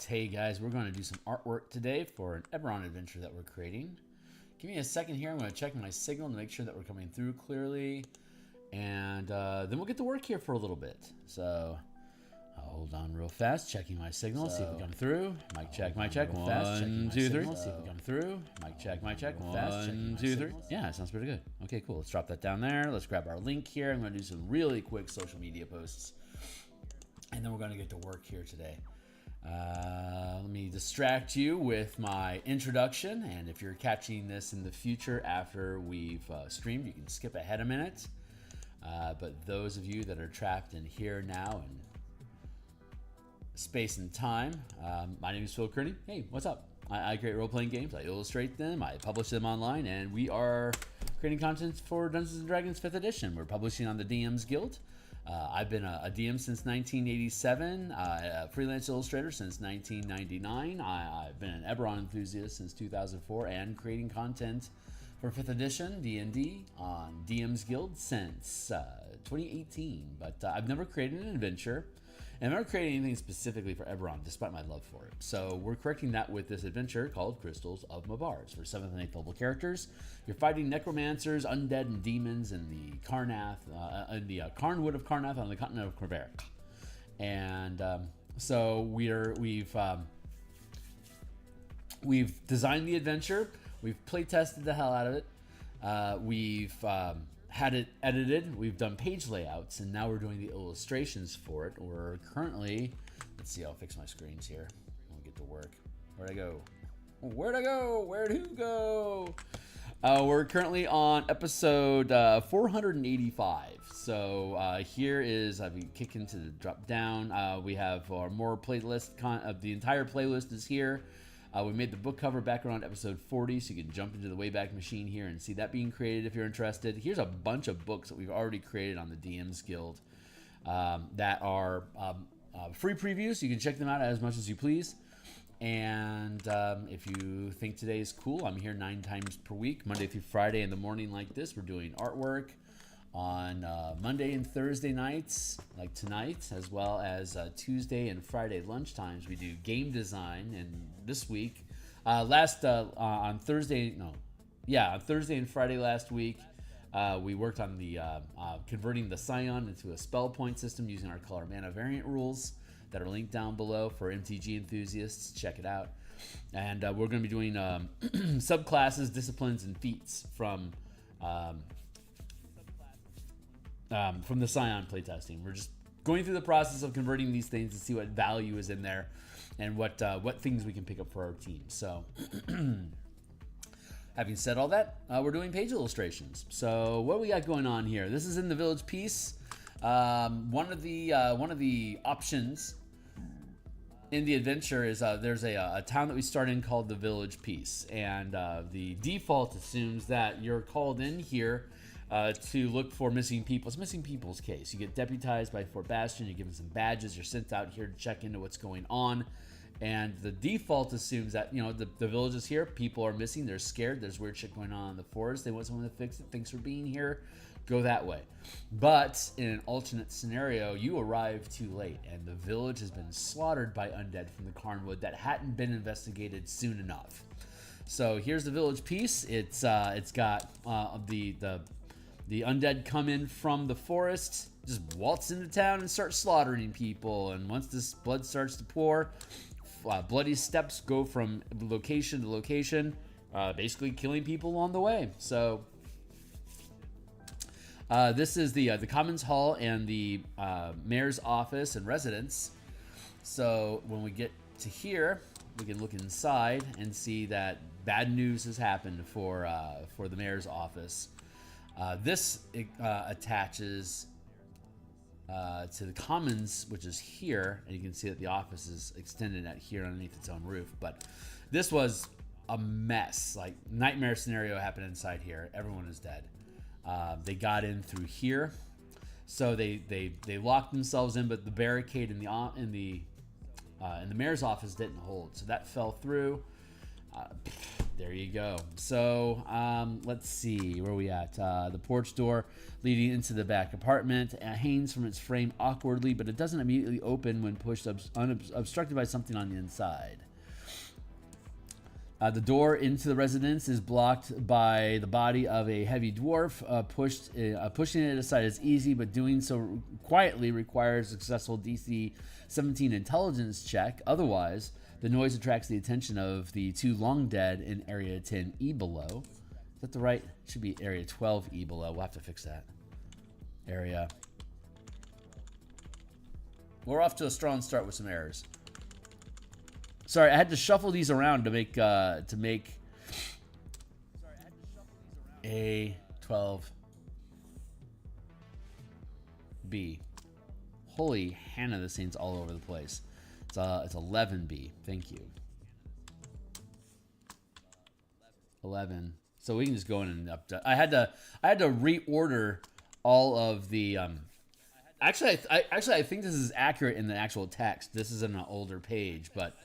Hey guys, we're going to do some artwork today for an Eberron adventure that we're creating. Give me a second here. I'm going to check my signal to make sure that we're coming through clearly. And then we'll get to work here for a little bit. So I'll hold on real fast, checking my signal, see if we come through. Mic check, mic check. 1, 2, 3. See if we come through. Mic check, mic check. 1, 2, 3. Yeah, it sounds pretty good. Okay, cool. Let's drop that down there. Let's grab our link here. I'm going to do some really quick social media posts. And then we're going to get to work here today. Let me distract you with my introduction, and if you're catching this in the future after we've streamed, you can skip ahead a minute. But those of you that are trapped in here now and space and time, my name is Phil Kearney. Hey, what's up? I create role-playing games, I illustrate them, I publish them online, and we are creating content for Dungeons & Dragons 5th edition. We're publishing on the DMsGuild. I've been a DM since 1987, a freelance illustrator since 1999. I've been an Eberron enthusiast since 2004 and creating content for 5th edition D&D on DMsGuild since 2018. But I've never created an adventure, and I've never created anything specifically for Eberron, despite my love for it. So we're correcting that with this adventure called Crystals of Mabars for 7th and 8th level characters. You're fighting necromancers, undead, and demons in the Carnath, in the Carnwood of Carnath on the continent of Corveric. And so we've designed the adventure. We've play tested the hell out of it. We've had it edited. We've done page layouts, and now we're doing the illustrations for it. We're currently, let's see, I'll fix my screens here. We'll get to work. Where'd I go? Where'd I go? Where'd who go? We're currently on episode 485. So here is, I've been kicking to the drop down. We have our more playlist, the entire playlist is here. We made the book cover back around episode 40, so you can jump into the Wayback Machine here and see that being created if you're interested. Here's a bunch of books that we've already created on the DMsGuild that are free previews. You can check them out as much as you please. And if you think today is cool, I'm here 9 times per week, Monday through Friday in the morning like this. We're doing artwork on Monday and Thursday nights, like tonight, as well as Tuesday and Friday lunchtimes. We do game design, and this week, on Thursday and Friday last week, we worked on the converting the Scion into a spell point system using our color mana variant rules that are linked down below for MTG enthusiasts. Check it out. And we're going to be doing subclasses, disciplines, and feats from the Scion playtesting. We're just going through the process of converting these things to see what value is in there and what things we can pick up for our team. So having said all that, we're doing page illustrations. So what do we got going on here? This is in the Village Piece. One of the options in the adventure is there's a town that we start in called the Village Piece, and the default assumes that you're called in here to look for missing people. It's missing people's case. You get deputized by Fort Bastion, you're given some badges, you're sent out here to check into what's going on, and the default assumes that, you know, the village is here, people are missing, they're scared, there's weird shit going on in the forest, they want someone to fix it, thanks for being here, go that way. But in an alternate scenario, you arrive too late, and the village has been slaughtered by undead from the Carnwood that hadn't been investigated soon enough. So here's the Village Piece. It's got the undead come in from the forest, just waltz into town and start slaughtering people. And once this blood starts to pour, bloody steps go from location to location, basically killing people along the way. So this is the Commons Hall and the Mayor's office and residence. So when we get to here, we can look inside and see that bad news has happened for the Mayor's office. This attaches to the Commons, which is here, and you can see that the office is extended at here underneath its own roof. But this was a mess. Like, nightmare scenario happened inside here. Everyone is dead. They got in through here, so they locked themselves in, but the barricade in the Mayor's office didn't hold, so that fell through. There you go. So let's see where we at. The porch door leading into the back apartment hangs from its frame awkwardly, but it doesn't immediately open when pushed obstructed by something on the inside. The door into the residence is blocked by the body of a heavy dwarf. Pushing it aside is easy, but doing so quietly requires a successful DC 17 intelligence check. Otherwise, the noise attracts the attention of the two long dead in Area 10E below. Is that the right? It should be Area 12E below. We'll have to fix that. Area. We're off to a strong start with some errors. Sorry, I had to shuffle these around to make A12B. Holy Hannah, this thing's all over the place. It's 11B. Thank you. 11. So we can just go in and up. I had to reorder all of the. Actually, I think this is accurate in the actual text. This is in an older page, but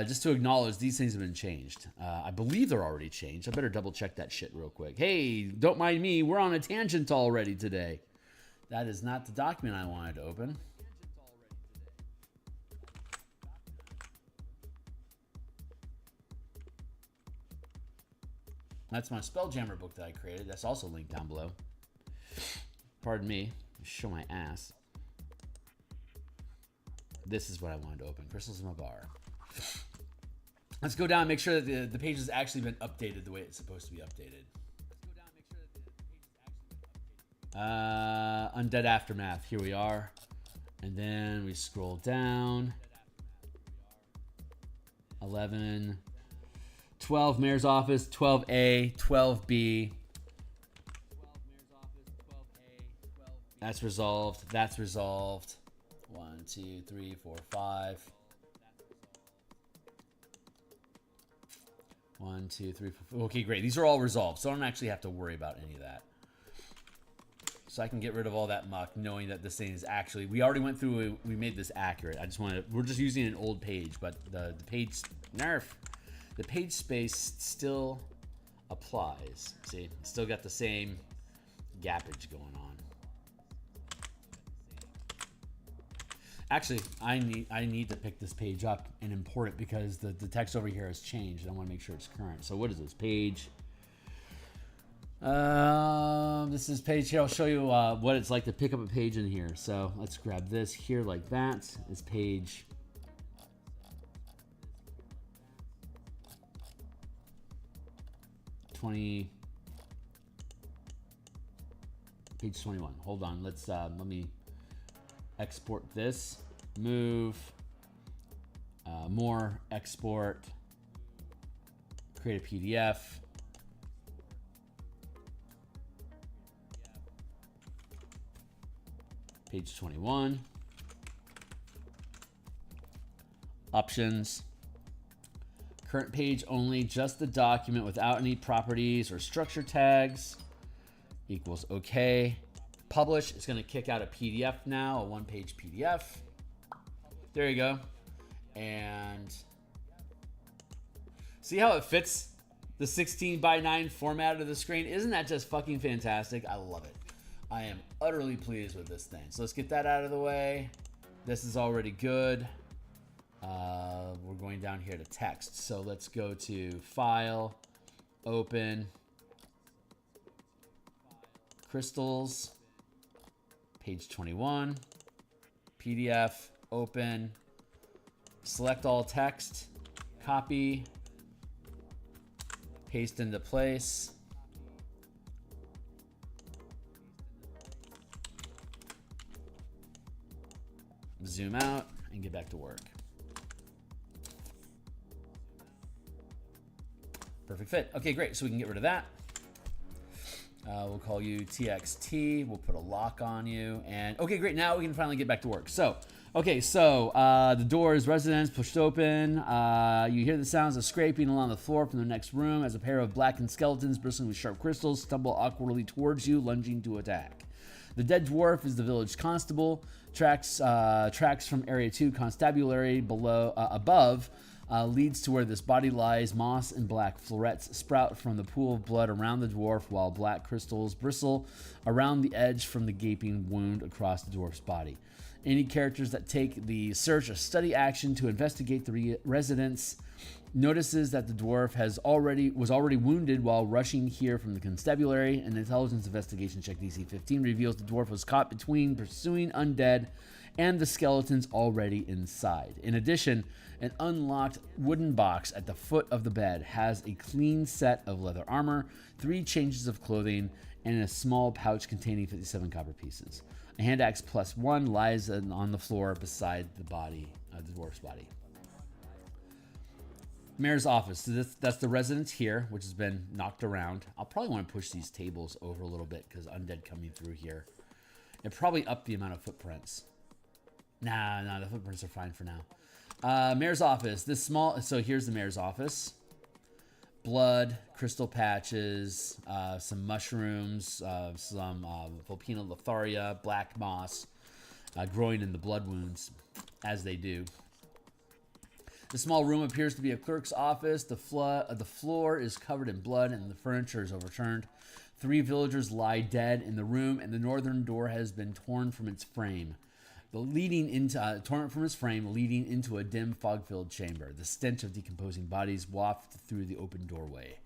just to acknowledge these things have been changed. I believe they're already changed. I better double check that shit real quick. Hey, don't mind me. We're on a tangent already today. That is not the document I wanted to open. That's my Spelljammer book that I created. That's also linked down below. Pardon me. Show my ass. This is what I wanted to open. Crystals in my bar. Let's go down and make sure that the page has actually been updated the way it's supposed to be updated. Undead Aftermath. Here we are. And then we scroll down. 11. 12, Mayor's Office. 12A. 12B. That's resolved. That's resolved. 1, 2, 3, 4, 5. 1, 2, 3, 4. Okay, great. These are all resolved, so I don't actually have to worry about any of that. So I can get rid of all that muck, knowing that this thing is actually. We already went through. We made this accurate. I just want to. We're just using an old page, but the page nerf. The page space still applies. See, still got the same gappage going on. Actually, I need to pick this page up and import it because the text over here has changed. And I want to make sure it's current. So what is this page? This is page here. I'll show you what it's like to pick up a page in here. So let's grab this here like that. It's page. Page 21. Hold on. Let's let me export this. Move. More. Export. Create a PDF. Page 21. Options. Current page only, just the document without any properties or structure tags. Equals okay. Publish. It's going to kick out a PDF now, a one-page PDF. There you go. And see how it fits the 16:9 format of the screen? Isn't that just fucking fantastic? I love it. I am utterly pleased with this thing. So let's get that out of the way. This is already good. We're going down here to text. So let's go to File, Open, Crystals, page 21, PDF, Open, select all text, copy, paste into place. Zoom out and get back to work. Perfect fit. Okay, great. So we can get rid of that. We'll call you TXT. We'll put a lock on you. And okay, great. Now we can finally get back to work. So, okay, so the door is residence pushed open. You hear the sounds of scraping along the floor from the next room as a pair of blackened skeletons bristling with sharp crystals stumble awkwardly towards you, lunging to attack. The dead dwarf is the village constable. Tracks from Area 2 constabulary above leads to where this body lies. Moss and black florets sprout from the pool of blood around the dwarf, while black crystals bristle around the edge from the gaping wound across the dwarf's body. Any characters that take the search or study action to investigate the residence notices that the dwarf was already wounded while rushing here from the constabulary. An intelligence investigation check DC 15 reveals the dwarf was caught between pursuing undead and the skeletons already inside. In addition, an unlocked wooden box at the foot of the bed has a clean set of leather armor, 3 changes of clothing, and a small pouch containing 57 copper pieces. A hand axe +1 lies on the floor beside the body, the dwarf's body. Mayor's office. So that's the residence here, which has been knocked around. I'll probably want to push these tables over a little bit because undead coming through here. And probably up the amount of footprints. Nah, the footprints are fine for now. Mayor's office. So here's the mayor's office. Blood, crystal patches, some mushrooms, some Vulpina Lotharia, black moss, growing in the blood wounds, as they do. The small room appears to be a clerk's office. The floor is covered in blood and the furniture is overturned. 3 villagers lie dead in the room, and the northern door has been torn from its frame. Leading into a dim, fog-filled chamber. The stench of decomposing bodies waft through the open doorway.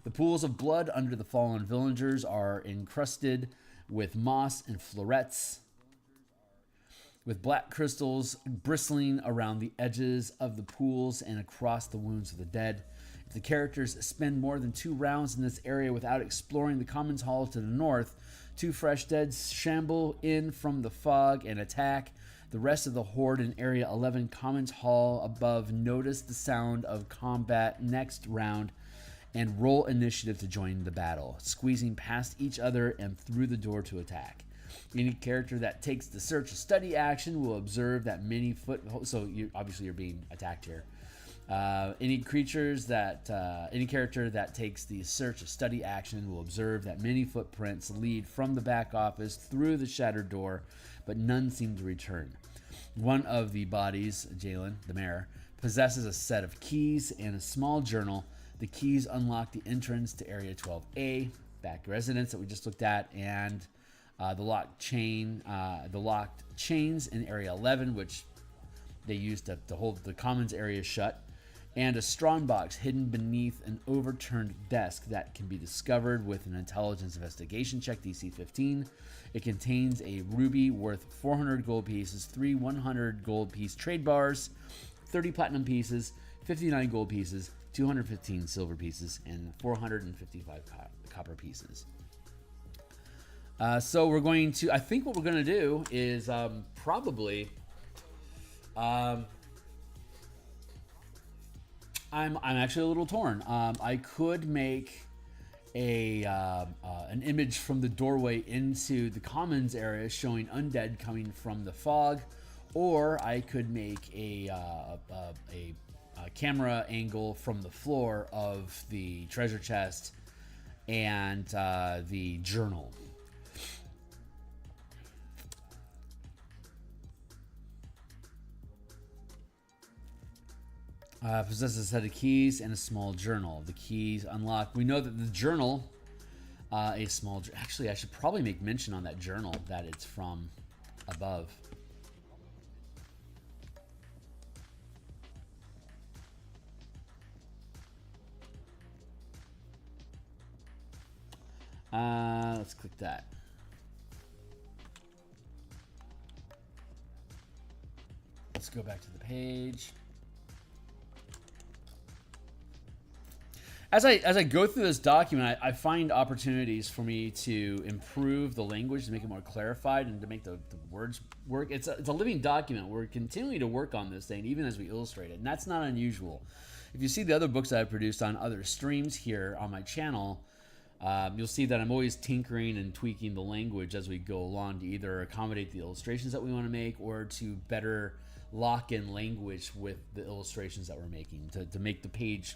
The pools of blood under the fallen villagers are encrusted with moss and florets, with black crystals bristling around the edges of the pools and across the wounds of the dead. If the characters spend more than 2 rounds in this area without exploring the Commons Hall to the north, 2 fresh dead shamble in from the fog and attack. The rest of the horde in Area 11 Commons Hall above notice the sound of combat next round and roll initiative to join the battle, squeezing past each other and through the door to attack. Any character that takes the search or study action will observe that many obviously you're being attacked here. Any character that takes the search or study action will observe that many footprints lead from the back office through the shattered door, but none seem to return. One of the bodies, Jalen, the mayor, possesses a set of keys and a small journal. The keys unlock the entrance to Area 12A, back residence that we just looked at, and the locked chains in Area 11, which they use to hold the commons area shut, and a strongbox hidden beneath an overturned desk that can be discovered with an intelligence investigation check, DC 15. It contains a ruby worth 400 gold pieces, 3 100 gold piece trade bars, 30 platinum pieces, 59 gold pieces, 215 silver pieces, and 455 copper pieces. So we're going to, I think what we're going to do is probably, I'm actually a little torn. I could make an image from the doorway into the commons area showing undead coming from the fog, or I could make a camera angle from the floor of the treasure chest and the journal. Possesses a set of keys and a small journal. The keys unlock. We know that the journal, actually, I should probably make mention on that journal that it's from above. Let's click that. Let's go back to the page. As I go through this document, I find opportunities for me to improve the language, to make it more clarified, and to make the words work. It's a living document. We're continuing to work on this thing, even as we illustrate it, and that's not unusual. If you see the other books that I've produced on other streams here on my channel, you'll see that I'm always tinkering and tweaking the language as we go along to either accommodate the illustrations that we want to make or to better lock in language with the illustrations that we're making, to make the page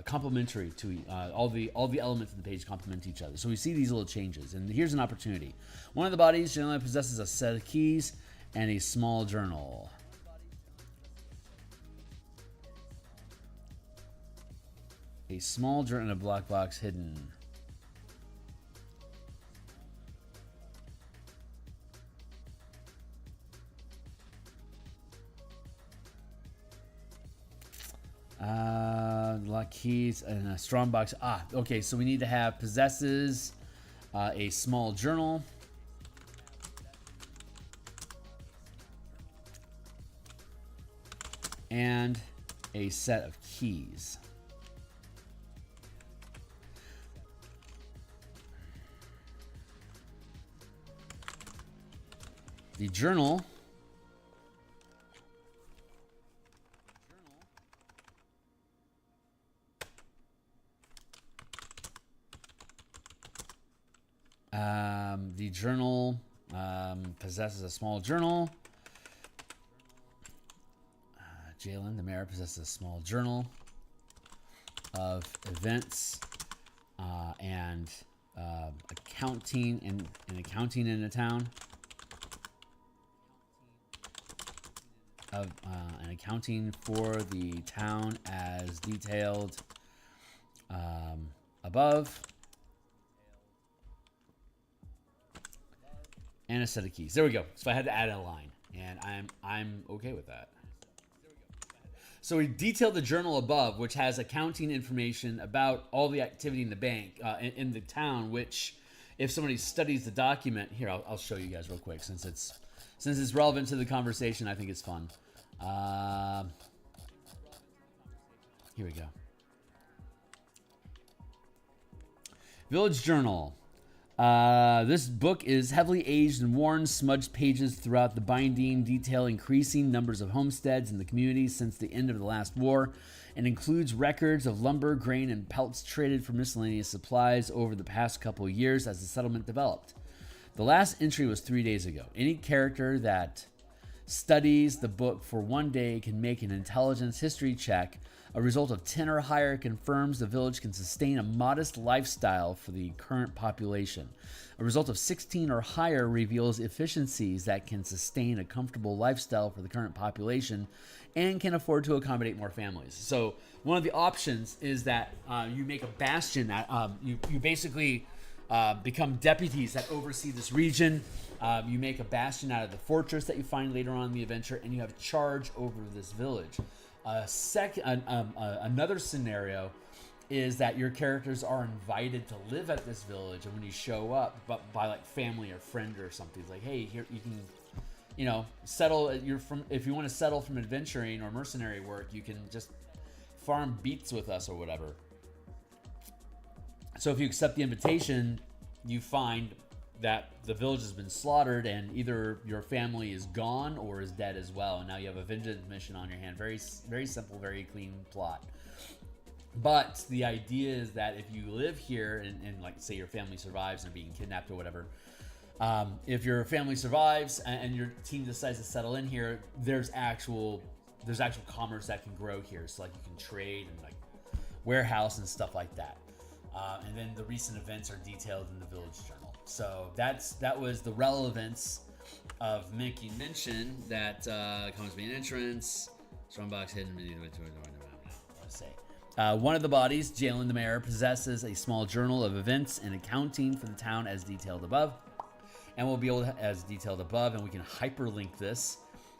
complementary to all the elements of the page complement each other. So we see these little changes, and here's an opportunity. One of the bodies generally possesses a set of keys and a small journal. A small journal in a block box hidden. Lock keys and a strong box. Ah, okay. So we need to have possesses a small journal. And a set of keys. The journal possesses a small journal. Jalen, the mayor, possesses a small journal of events and accounting and accounting in a town. Of an accounting for the town as detailed above. And a set of keys. There we go. So I had to add a line, and I'm okay with that. So we detailed the journal above, which has accounting information about all the activity in the bank, in the town, which if somebody studies the document, here, I'll show you guys real quick since it's relevant to the conversation. I think it's fun. Here we go. Village Journal. This book is heavily aged and worn, smudged pages throughout the binding detail increasing numbers of homesteads in the community since the end of the last war, and includes records of lumber, grain, and pelts traded for miscellaneous supplies over the past couple of years as the settlement developed. The last entry was 3 days ago. Any character that studies the book for 1 day can make an intelligence history check. A result of 10 or higher confirms the village can sustain a modest lifestyle for the current population. A result of 16 or higher reveals efficiencies that can sustain a comfortable lifestyle for the current population and can afford to accommodate more families. So one of the options is that you make a bastion. You basically become deputies that oversee this region. You make a bastion out of the fortress that you find later on in the adventure, and you have charge over this village. Another scenario is that your characters are invited to live at this village, and when you show up, but by like family or friend or something, it's like, hey, here you can, settle. If you want to settle from adventuring or mercenary work, you can just farm beets with us or whatever. So if you accept the invitation, you find that the village has been slaughtered and either your family is gone or is dead as well, and now you have a vengeance mission on your hand. Very, very simple, very clean plot. But the idea is that if you live here and like say your family survives and are being kidnapped or whatever, if your family survives and your team decides to settle in here, there's actual commerce that can grow here. So like you can trade and like warehouse and stuff like that. And then the recent events are detailed in the village journal. So that was the relevance of making mention that comes being entrance, strongbox hidden. Let's say one of the bodies, Jalen the mayor, possesses a small journal of events and accounting for the town as detailed above, and we'll be able to as detailed above, and we can hyperlink this.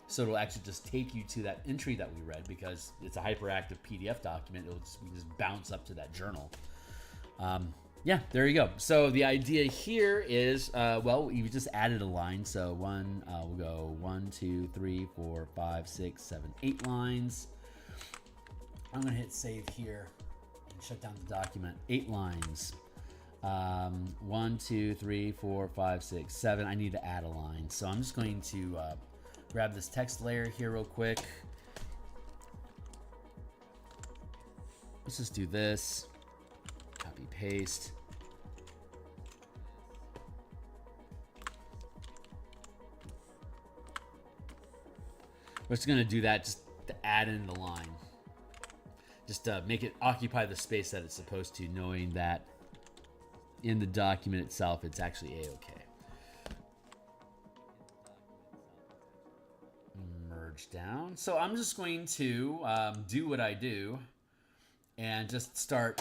So it'll actually just take you to that entry that we read because it's a hyperactive PDF document. We can just bounce up to that journal. Yeah, there you go. So the idea here is, you just added a line. So we'll go 1, 2, 3, 4, 5, 6, 7, 8 lines. I'm going to hit save here and shut down the document. 8 lines. 1, 2, 3, 4, 5, 6, 7. I need to add a line. So I'm just going to grab this text layer here real quick. Let's just do this. Copy, paste. We're just going to do that just to add in the line. Just to make it occupy the space that it's supposed to, knowing that in the document itself, it's actually A-OK. Merge down. So I'm just going to do what I do and just start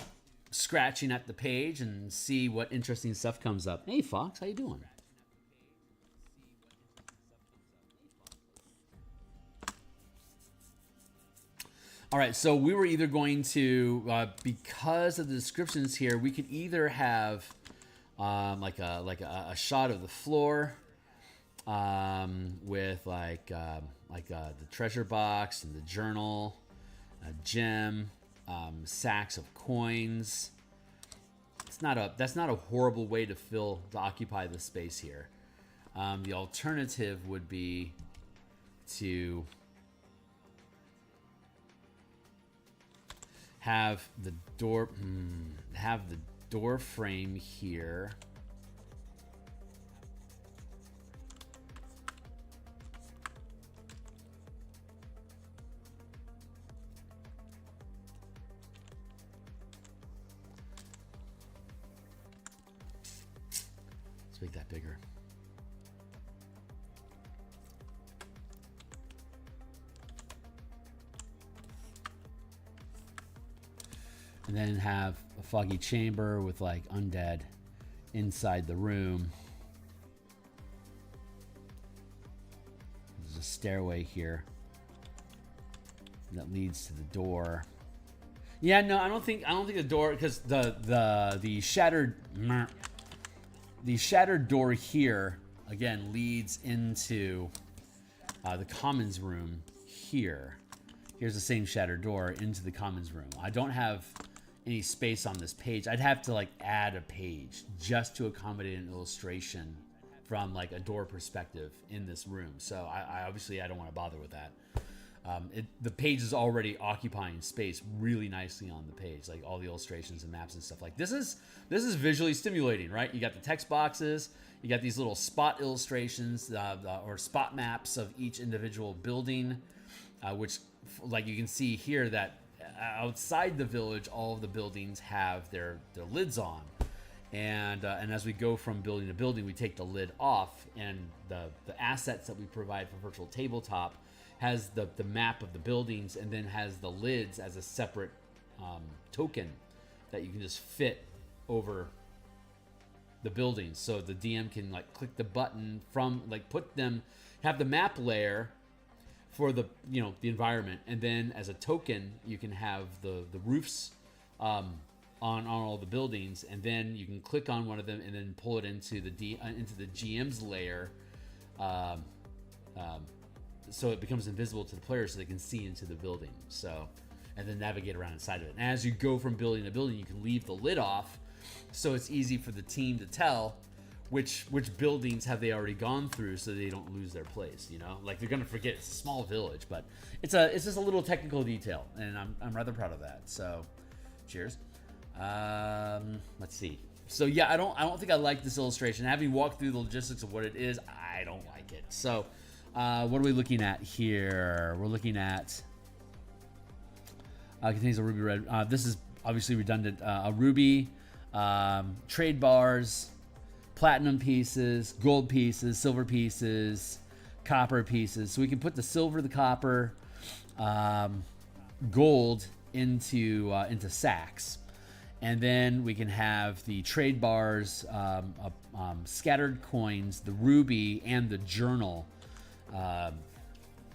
scratching at the page and see what interesting stuff comes up. Hey, Fox, how you doing? All right, so we were either going to, because of the descriptions here, we could either have like a shot of the floor with the treasure box and the journal, a gem, sacks of coins. That's not a horrible way to occupy the space here. The alternative would be to have the door frame here. Let's make that bigger. And then have a foggy chamber with like undead inside the room. There's a stairway here that leads to the door. Yeah, no, I don't think the door, because the shattered door here again leads into the commons room here. Here's the same shattered door into the commons room. I don't have any space on this page. I'd have to like add a page just to accommodate an illustration from like a door perspective in this room. So I obviously don't want to bother with that. The page is already occupying space really nicely on the page, like all the illustrations and maps and stuff. Like this is visually stimulating, right? You got the text boxes, you got these little spot illustrations or spot maps of each individual building, which like you can see here that outside the village, all of the buildings have their lids on, and as we go from building to building, we take the lid off, and the assets that we provide for virtual tabletop has the map of the buildings, and then has the lids as a separate token that you can just fit over the buildings. So the DM can like click the button from like have the map layer for the the environment, and then as a token you can have the roofs on all the buildings, and then you can click on one of them and then pull it into the GM's layer, so it becomes invisible to the players so they can see into the building. So, and then navigate around inside of it. And as you go from building to building, you can leave the lid off, so it's easy for the team to tell which buildings have they already gone through, so they don't lose their place. Like they're gonna forget. It's a small village, but it's just a little technical detail, and I'm rather proud of that. So, cheers. Let's see. So yeah, I don't think I like this illustration. Having walked through the logistics of what it is, I don't like it. So, what are we looking at here? We're looking at contains a ruby red. This is obviously redundant. A ruby, trade bars, platinum pieces, gold pieces, silver pieces, copper pieces. So we can put the silver, the copper, gold into sacks, and then we can have the trade bars, scattered coins, the ruby, and the journal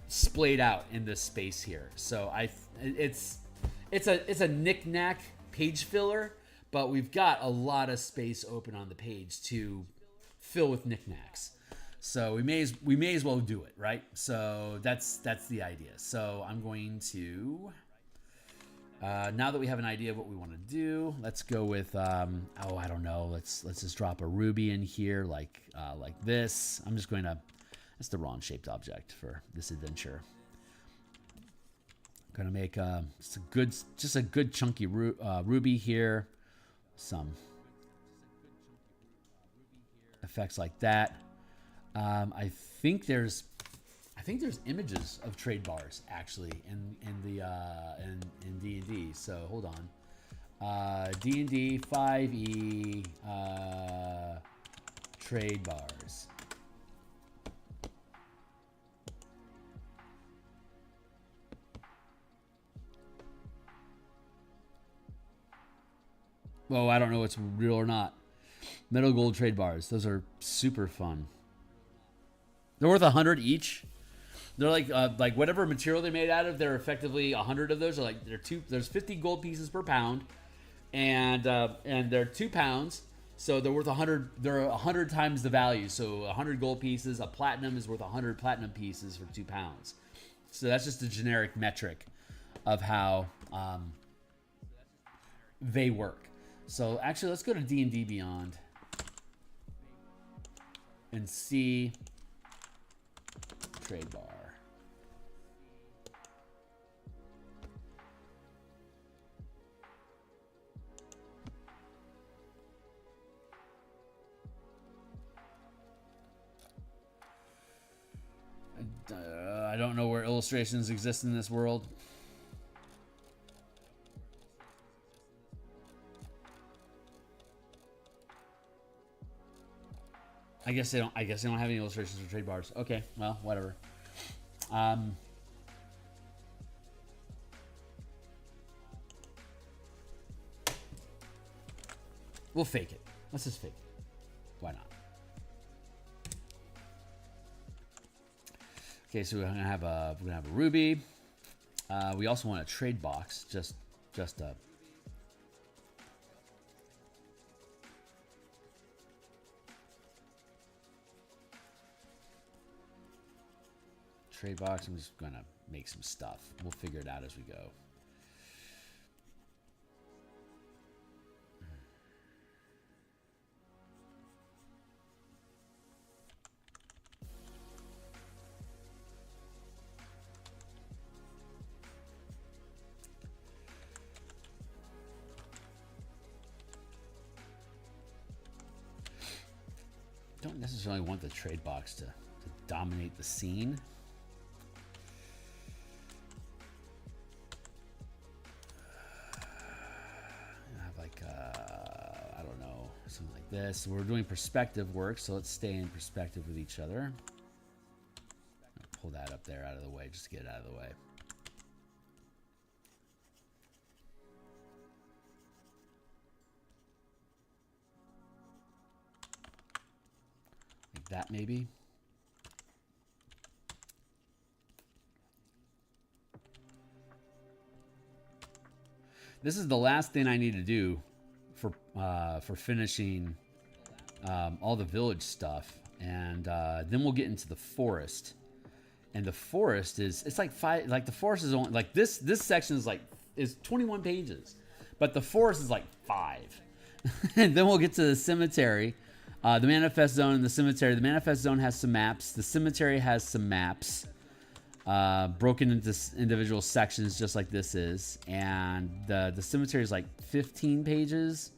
splayed out in this space here. So it's a knick-knack page filler, but we've got a lot of space open on the page to fill with knickknacks. So we may as well do it, right? So that's the idea. So I'm going to now that we have an idea of what we want to do, let's go with I don't know. Let's just drop a ruby in here like this. I'm just going to. That's the wrong shaped object for this adventure. I'm gonna make just a good chunky ruby here. Some effects like that. I think there's images of trade bars actually in D&D. So hold on. D&D 5e trade bars. Oh, I don't know what's real or not. Metal gold trade bars. Those are super fun. They're worth 100 each. They're like whatever material they're made out of. They're effectively 100 of those. Are like there's 50 gold pieces per pound, and they're 2 pounds. So they're worth 100. They're 100 times the value. So 100 gold pieces. A platinum is worth 100 platinum pieces for 2 pounds. So that's just a generic metric of how they work. So actually, let's go to D&D Beyond and see trade bar. I don't know where illustrations exist in this world. I guess they don't have any illustrations for trade bars. Okay, well, whatever. We'll fake it. Let's just fake it. Why not? Okay, so we're gonna have a ruby. We also want a trade box. Just a. Trade box. I'm just gonna make some stuff. We'll figure it out as we go. Don't necessarily want the trade box to dominate the scene. I don't know, something like this. We're doing perspective work, so let's stay in perspective with each other. Pull that up there out of the way, just to get it out of the way. Like that, maybe. This is the last thing I need to do for finishing all the village stuff, and then we'll get into the forest. And the forest it's like the forest is only like this section is 21 pages, but the forest is like 5. And then we'll get to the cemetery, the manifest zone, and the cemetery. The manifest zone has some maps. The cemetery has some maps. Broken into individual sections just like this is, and the cemetery is like 15 pages,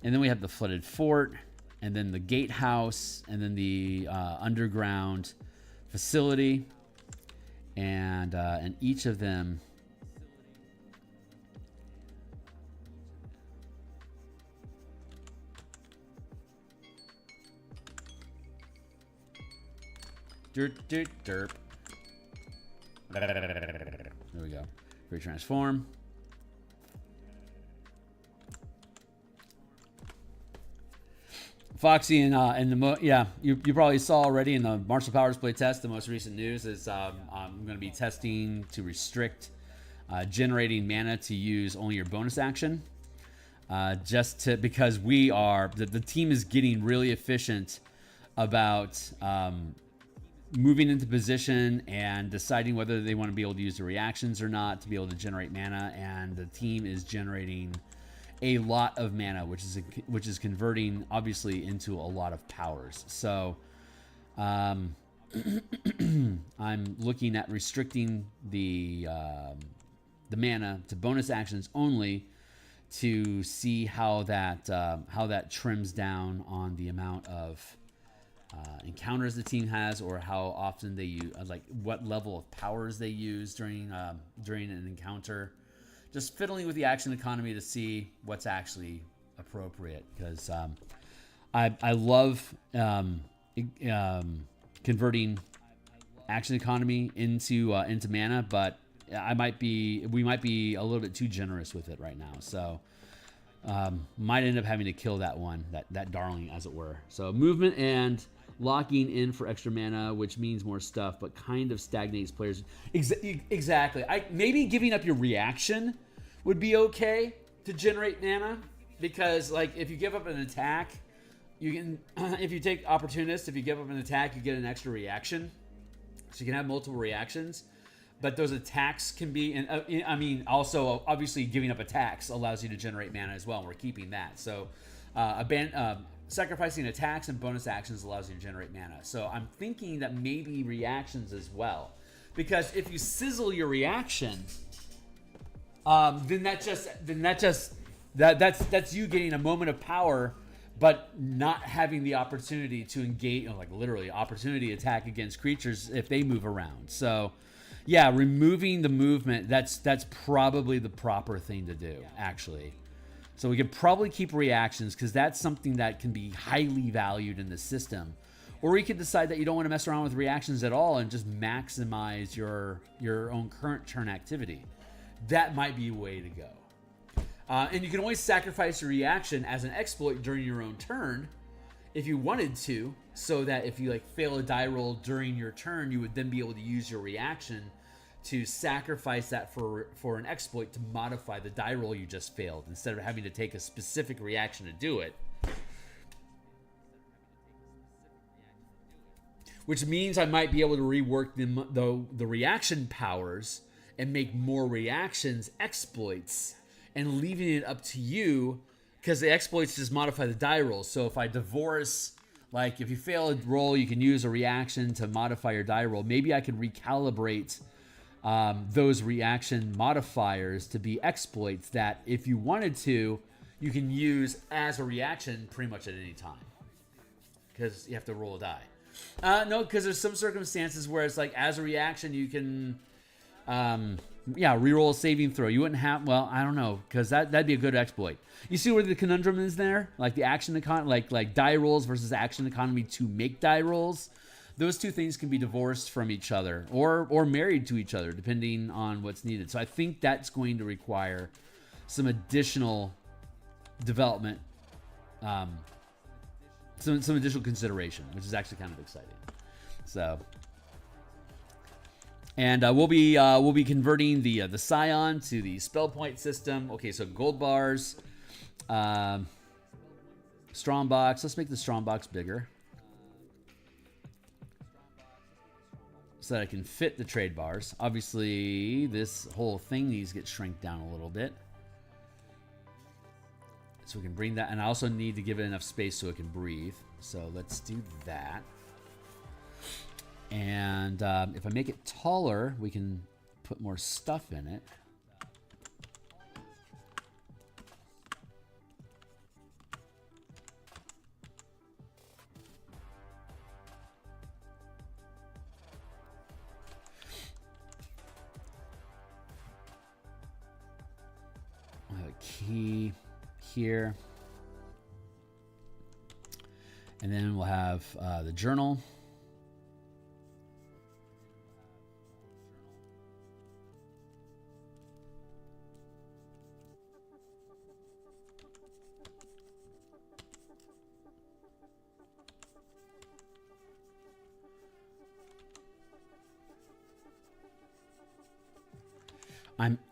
and then we have the flooded fort, and then the gatehouse, and then the underground facility, and each of them derp. There we go. Free transform. Foxy and you probably saw already in the Martial Powers play test. The most recent news is I'm going to be testing to restrict generating mana to use only your bonus action, because the team is getting really efficient about moving into position and deciding whether they want to be able to use the reactions or not to be able to generate mana, and the team is generating a lot of mana, which is converting obviously into a lot of powers. So I'm looking at restricting the mana to bonus actions only to see how that trims down on the amount of encounters the team has, or how often they use, like what level of powers they use during an encounter. Just fiddling with the action economy to see what's actually appropriate, because I love converting action economy into mana, but we might be a little bit too generous with it right now. So might end up having to kill that one, that darling, as it were. So movement and locking in for extra mana, which means more stuff, but kind of stagnates players. Exactly. Maybe giving up your reaction would be okay to generate mana, because like if you give up an attack, you can, if you take opportunist, if you give up an attack, you get an extra reaction. So you can have multiple reactions, but those attacks can be, and I mean, also obviously giving up attacks allows you to generate mana as well, and we're keeping that. So sacrificing attacks and bonus actions allows you to generate mana. So I'm thinking that maybe reactions as well, because if you sizzle your reaction, that's you getting a moment of power, but not having the opportunity to engage, like literally opportunity attack against creatures if they move around. So yeah, removing the movement, that's probably the proper thing to do, actually. So we could probably keep reactions, because that's something that can be highly valued in the system. Or we could decide that you don't want to mess around with reactions at all and just maximize your own current turn activity. That might be a way to go. And you can always sacrifice your reaction as an exploit during your own turn if you wanted to, so that if you like fail a die roll during your turn, you would then be able to use your reaction to sacrifice that for an exploit to modify the die roll you just failed, instead of having to take a specific reaction to do it. Which means I might be able to rework the reaction powers and make more reactions exploits, and leaving it up to you, because the exploits just modify the die rolls. So if I divorce, like if you fail a roll, you can use a reaction to modify your die roll. Maybe I can recalibrate those reaction modifiers to be exploits that, if you wanted to, you can use as a reaction pretty much at any time, because you have to roll a die. No, because there's some circumstances where it's like as a reaction you can reroll a saving throw. You wouldn't have, well, I don't know, because that'd be a good exploit. You see where the conundrum is there? Like the action like die rolls versus action economy to make die rolls. Those two things can be divorced from each other, or married to each other, depending on what's needed. So I think that's going to require some additional development, some additional consideration, which is actually kind of exciting. So. And we'll be converting the Scion to the spell point system. Okay, so gold bars, strong box. Let's make the strong box bigger, so that I can fit the trade bars. Obviously, this whole thing needs to get shrunk down a little bit, so we can bring that. And I also need to give it enough space so it can breathe. So let's do that. And if I make it taller, we can put more stuff in it. I have a key here. And then we'll have the journal.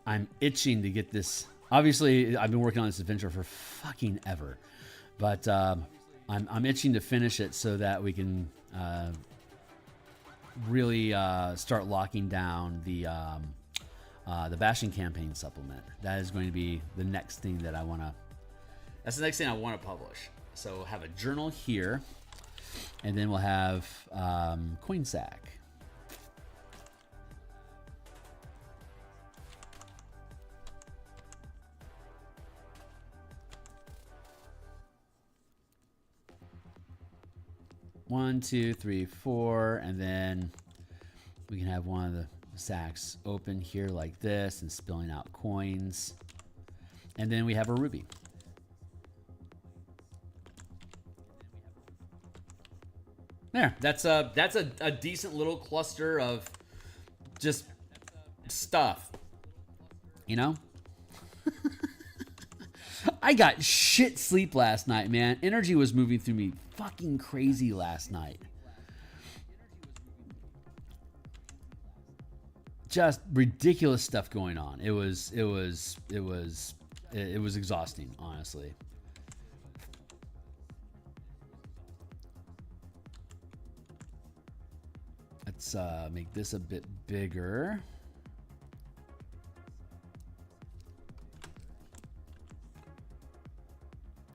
I'm itching to get this. Obviously, I've been working on this adventure for fucking ever, but I'm itching to finish it so that we can really start locking down the Bastion campaign supplement. That is going to be the next thing that I want to. That's the next thing I want to publish. So we'll have a journal here, and then we'll have coin sack. One, two, three, four, and then we can have one of the sacks open here like this and spilling out coins. And then we have a ruby. There, that's a decent little cluster of just stuff, you know? I got shit sleep last night, man. Energy was moving through me fucking crazy last night. Just ridiculous stuff going on. It was exhausting, honestly. Let's make this a bit bigger.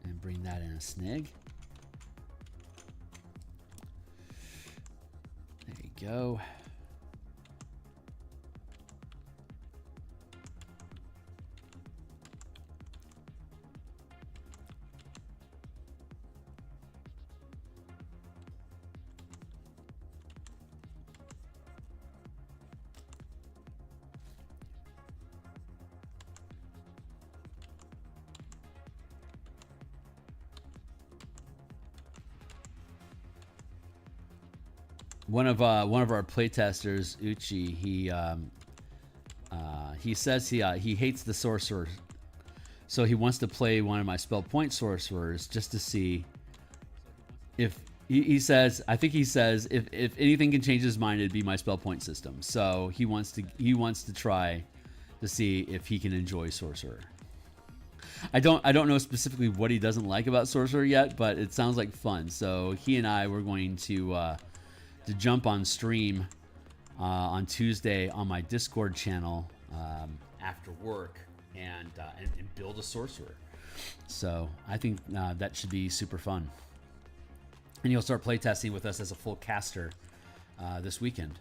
And bring that in a snig. There you go. One of our playtesters, Uchi, he says he hates the sorcerer, so he wants to play one of my spell point sorcerers just to see if he says if anything can change his mind, it'd be my spell point system. So he wants to try to see if he can enjoy sorcerer. I don't know specifically what he doesn't like about sorcerer yet, but it sounds like fun. So he and I were going to jump on stream on Tuesday on my Discord channel after work and build a sorcerer. So I think that should be super fun. And you'll start playtesting with us as a full caster this weekend.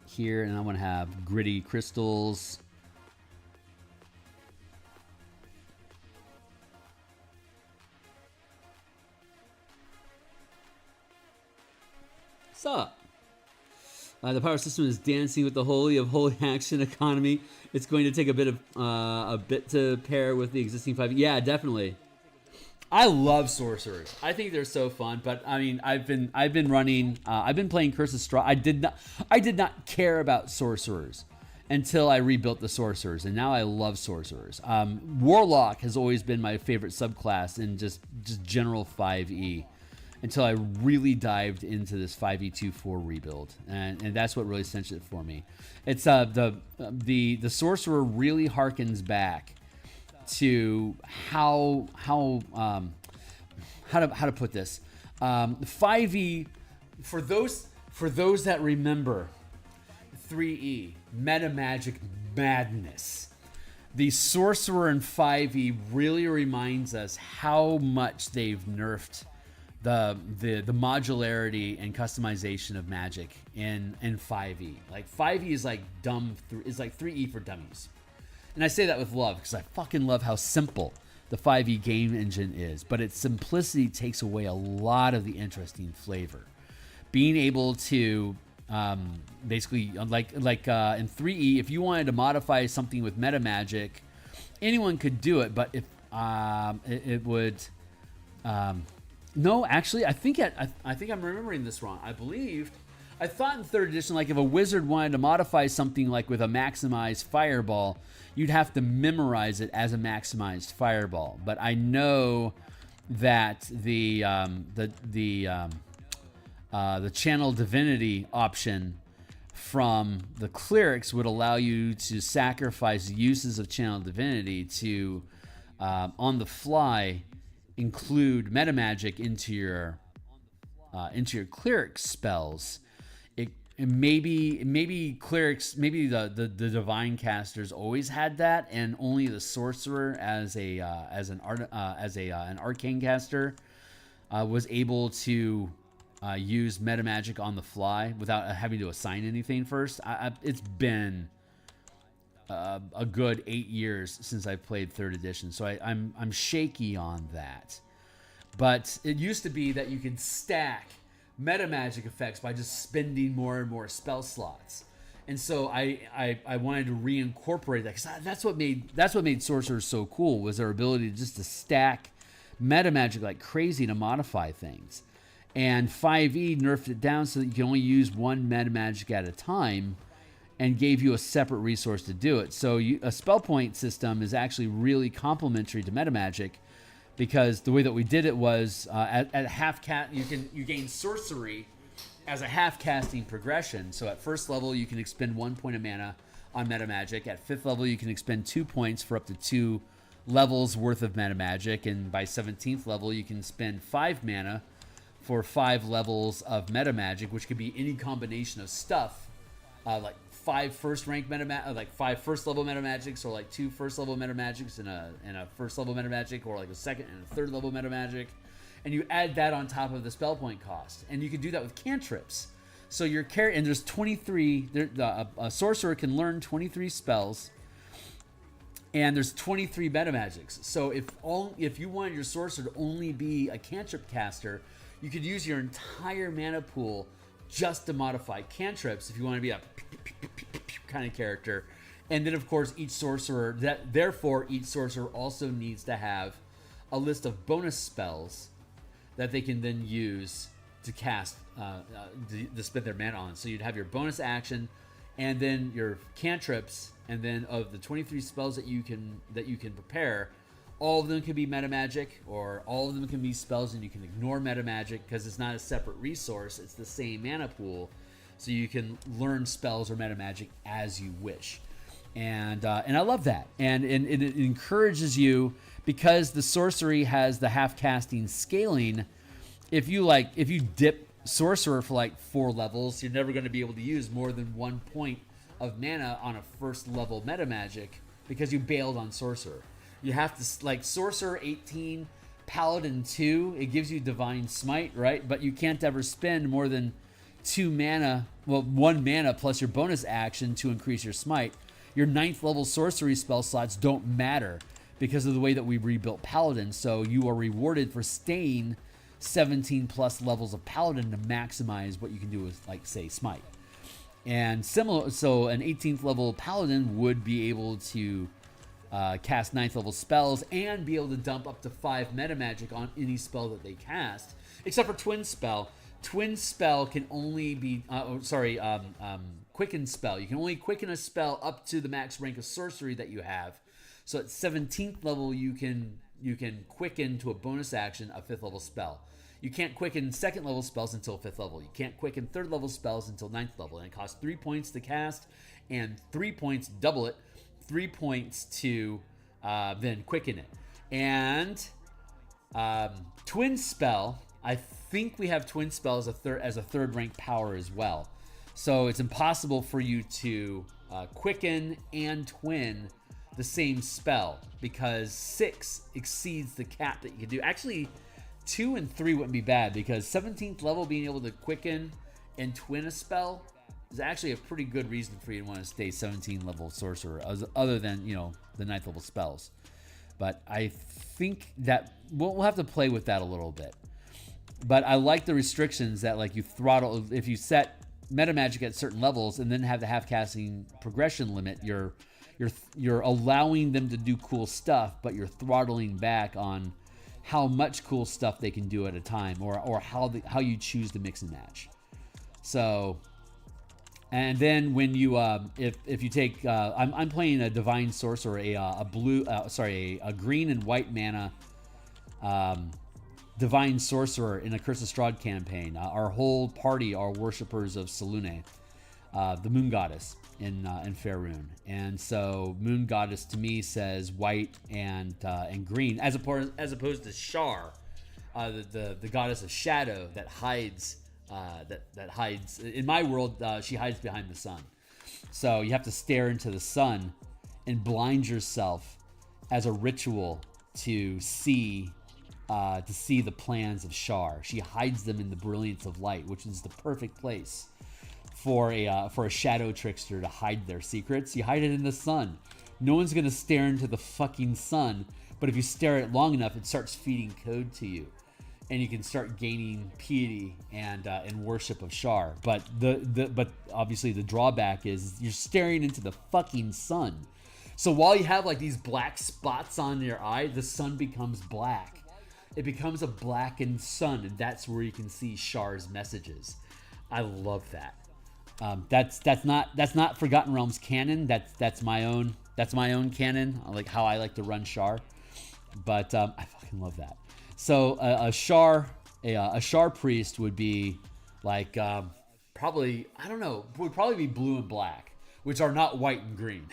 Here, and I'm going to have gritty crystals. What's up? The power system is dancing with the holy of holy action economy. It's going to take a bit to pair with the existing 5. Yeah, definitely. I love sorcerers. I think they're so fun. But I mean, I've been playing Curse of Strahd. I did not care about sorcerers until I rebuilt the sorcerers, and now I love sorcerers. Warlock has always been my favorite subclass in just general 5e. Until I really dived into this 5e24 rebuild, and that's what really cinched it for me. It's the sorcerer really harkens back to how to put this. 5e for those that remember 3e meta magic madness. The sorcerer in 5e really reminds us how much they've nerfed the modularity and customization of magic in 5e. Like 5e is like is like 3e for dummies. And I say that with love because I fucking love how simple the 5e game engine is, but its simplicity takes away a lot of the interesting flavor. Being able to basically like in 3e, if you wanted to modify something with meta magic, anyone could do it, but if it would no, actually, I think I'm remembering this wrong. I thought in 3rd edition, like if a wizard wanted to modify something like with a maximized fireball, you'd have to memorize it as a maximized fireball. But I know that the channel divinity option from the clerics would allow you to sacrifice uses of channel divinity to on the fly include meta magic into your cleric spells. Maybe clerics, maybe the divine casters always had that, and only the sorcerer as an arcane caster was able to use meta magic on the fly without having to assign anything first. It's been a good 8 years since I played 3rd edition, so I'm shaky on that. But it used to be that you could stack meta magic effects by just spending more and more spell slots, and so I wanted to reincorporate that because that's what made sorcerers so cool, was their ability just to stack meta magic like crazy to modify things. And 5e nerfed it down so that you can only use one meta magic at a time. and gave you a separate resource to do it. So a spell point system is actually really complementary to metamagic, because the way that we did it was at half cast you gain sorcery as a half casting progression. So at first level you can expend 1 point of mana on metamagic. At 5th level you can expend 2 points for up to 2 levels worth of metamagic, and by 17th level you can spend 5 mana for 5 levels of metamagic, which could be any combination of stuff, like 5 first rank like 5 first level metamagics, or like 2 first level metamagics and a first level metamagic, or like a second and a third level metamagic, and you add that on top of the spell point cost. And you can do that with cantrips. So your and there's 23. A sorcerer can learn 23 spells, and there's 23 metamagics. So if you wanted your sorcerer to only be a cantrip caster, you could use your entire mana pool just to modify cantrips if you want to be a kind of character. And then of course each sorcerer also needs to have a list of bonus spells that they can then use to cast to spend their mana on. So you'd have your bonus action and then your cantrips, and then of the 23 spells that you can prepare, all of them can be metamagic, or all of them can be spells and you can ignore metamagic because it's not a separate resource, it's the same mana pool. So you can learn spells or metamagic as you wish. And I love that. And it encourages you, because the sorcery has the half casting scaling. If you dip sorcerer for like 4 levels, you're never going to be able to use more than 1 point of mana on a first level metamagic because you bailed on sorcerer. You have to, like, sorcerer 18, paladin 2, it gives you divine smite, right? But you can't ever spend more than 2 mana, 1 mana plus your bonus action to increase your smite. Your 9th level sorcery spell slots don't matter because of the way that we rebuilt paladin. So you are rewarded for staying 17 plus levels of paladin to maximize what you can do with, like, say, smite. And similar, so an 18th level paladin would be able to cast 9th level spells and be able to dump up to 5 metamagic on any spell that they cast, except for Twin Spell. Twin Spell can only be Quicken Spell. You can only quicken a spell up to the max rank of sorcery that you have. So at 17th level you can quicken to a bonus action a 5th level spell. You can't quicken 2nd level spells until 5th level. You can't quicken 3rd level spells until 9th level, and it costs 3 points to cast and 3 points, double it, 3 points to then quicken it. And Twin Spell, I think we have Twin Spell as a 3rd rank power as well. So it's impossible for you to quicken and twin the same spell, because 6 exceeds the cap that you can do. Actually, 2 and 3 wouldn't be bad, because 17th level being able to quicken and twin a spell is actually a pretty good reason for you to want to stay 17 level sorcerer, other than, the 9th level spells. But I think that we'll have to play with that a little bit. But I like the restrictions that, like, you throttle, if you set metamagic at certain levels and then have the half casting progression limit, you're allowing them to do cool stuff, but you're throttling back on how much cool stuff they can do at a time, or how you choose to mix and match. So, and then when you if you take I'm playing a divine sorcerer, a green and white mana divine sorcerer in a Curse of Strahd campaign. Our whole party are worshippers of Selûne, the moon goddess in Faerûn. And so moon goddess to me says white and green, as opposed to Shar, the goddess of shadow that hides that hides in my world. She hides behind the sun. So you have to stare into the sun and blind yourself as a ritual to see the plans of Shar. She hides them in the brilliance of light, which is the perfect place for a shadow trickster to hide their secrets. You hide it in the sun. No one's gonna stare into the fucking sun, but if you stare at it long enough, it starts feeding code to you, and you can start gaining piety and worship of Shar. But but obviously the drawback is you're staring into the fucking sun. So while you have, like, these black spots on your eye, the sun becomes black. It becomes a blackened sun, and that's where you can see Shar's messages. I love that. That's not Forgotten Realms canon. That's my own canon. Like how I like to run Shar, but I fucking love that. So a Shar priest would be like probably, I don't know, would probably be blue and black, which are not white and green.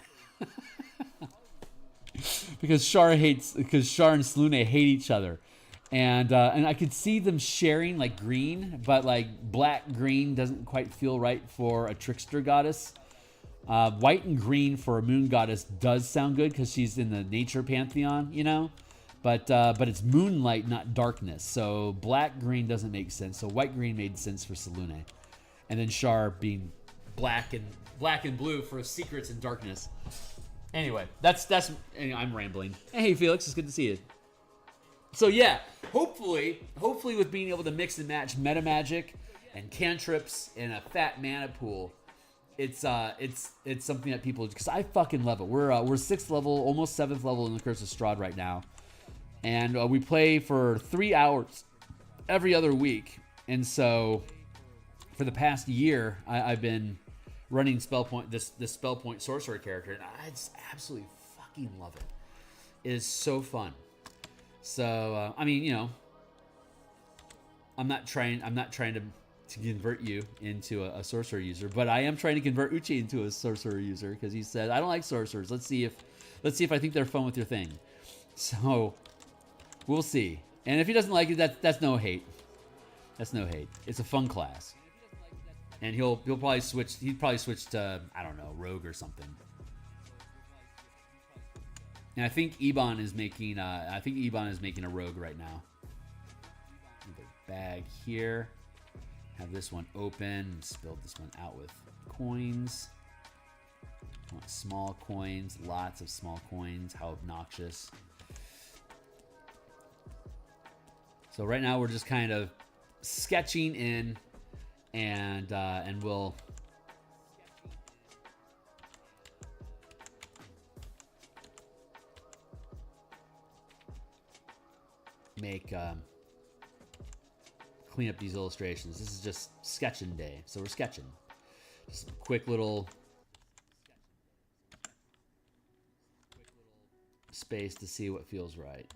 because Shar and Selûne hate each other. And I could see them sharing like green, but like black green doesn't quite feel right for a trickster goddess. White and green for a moon goddess does sound good because she's in the nature pantheon, you know. But it's moonlight, not darkness. So black green doesn't make sense. So white green made sense for Selûne, and then Shar being black and blue for secrets and darkness. Anyway, that's I'm rambling. Hey Felix, it's good to see you. So yeah, hopefully with being able to mix and match meta magic and cantrips in a fat mana pool, it's something that people, because I fucking love it. We're 6th level, almost 7th level in the Curse of Strahd right now, and we play for 3 hours every other week. And so for the past year, I've been running Spellpoint, this Spellpoint sorcerer character, and I just absolutely fucking love it. It is so fun. So I mean, you know, I'm not trying to convert you into a sorcerer user, but I am trying to convert Uchi into a sorcerer user because he said, I don't like sorcerers. Let's see if I think they're fun with your thing. So we'll see. And if he doesn't like it, that's no hate. That's no hate. It's a fun class. And he'll probably switch. He'd probably switch to, I don't know, rogue or something. And I think Ebon is making a rogue right now. The bag here. Have this one open. Spilled this one out with coins. I want small coins. Lots of small coins. How obnoxious. So right now we're just kind of sketching in, and we'll make clean up these illustrations. This is just sketching day, so we're sketching. Just a quick little space to see what feels right.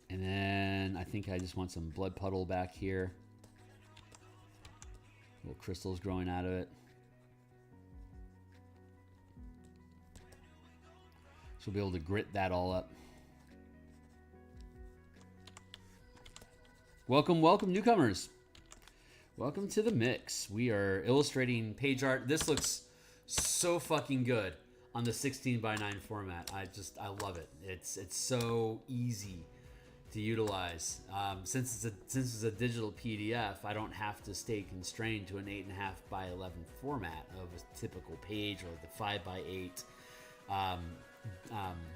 And then I think I just want some blood puddle back here. Little crystals growing out of it. So we'll be able to grit that all up. Welcome, welcome, newcomers. Welcome to the mix. We are illustrating page art. This looks so fucking good on the 16:9 format. I love it. It's so easy to utilize. Since it's a digital PDF, I don't have to stay constrained to an 8.5:11 format of a typical page or the 5:8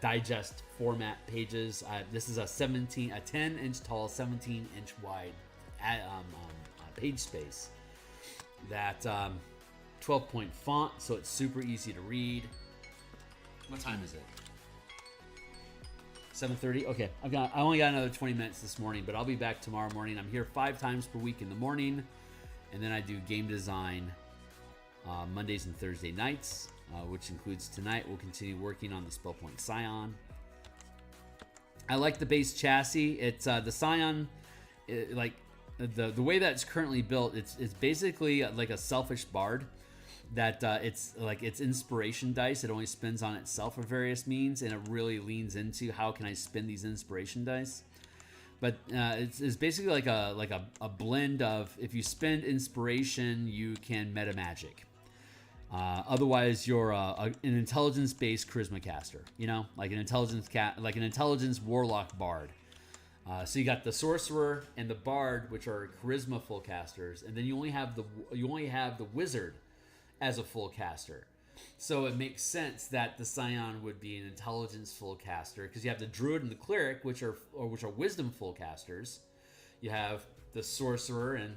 digest format pages. This is a 10-inch tall, 17-inch wide page space. That 12-point font, so it's super easy to read. What time is it? 7:30. Okay, I only got another 20 minutes this morning, but I'll be back tomorrow morning. I'm here 5 times per week in the morning, and then I do game design Mondays and Thursday nights, which includes tonight. We'll continue working on the Spellpoint Scion. I like the base chassis. It's the Scion, like the way that it's currently built. It's basically like a selfish bard. That it's like its inspiration dice. It only spins on itself for various means, and it really leans into how can I spin these inspiration dice. But it's basically like a blend of, if you spend inspiration, you can meta magic. Otherwise, you're an intelligence-based charisma caster. You know, like an intelligence warlock bard. So you got the sorcerer and the bard, which are charisma full casters, and then you only have the wizard as a full caster. So it makes sense that the Scion would be an intelligence full caster, because you have the druid and the cleric, which are wisdom full casters. You have the sorcerer and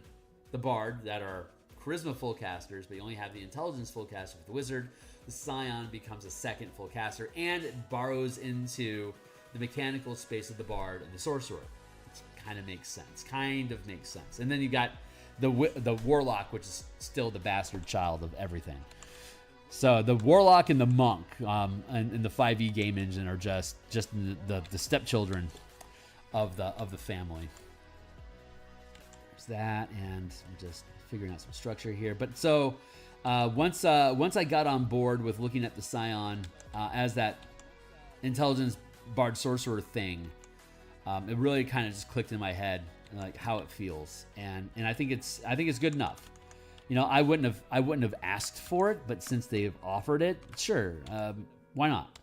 the bard that are charisma full casters, but you only have the intelligence full caster with the wizard. the Scion becomes a second full caster, and it borrows into the mechanical space of the Bard and the Sorcerer. It kind of makes sense. And then you got the Warlock, which is still the bastard child of everything. So the Warlock and the Monk in the 5e game engine are just the stepchildren of the family. There's that, and I'm just figuring out some structure here. But so once I got on board with looking at the Scion as that intelligence Bard Sorcerer thing, it really kind of just clicked in my head, like how it feels, and I think it's good enough. You know, I wouldn't have asked for it, but since they've offered it, sure, why not?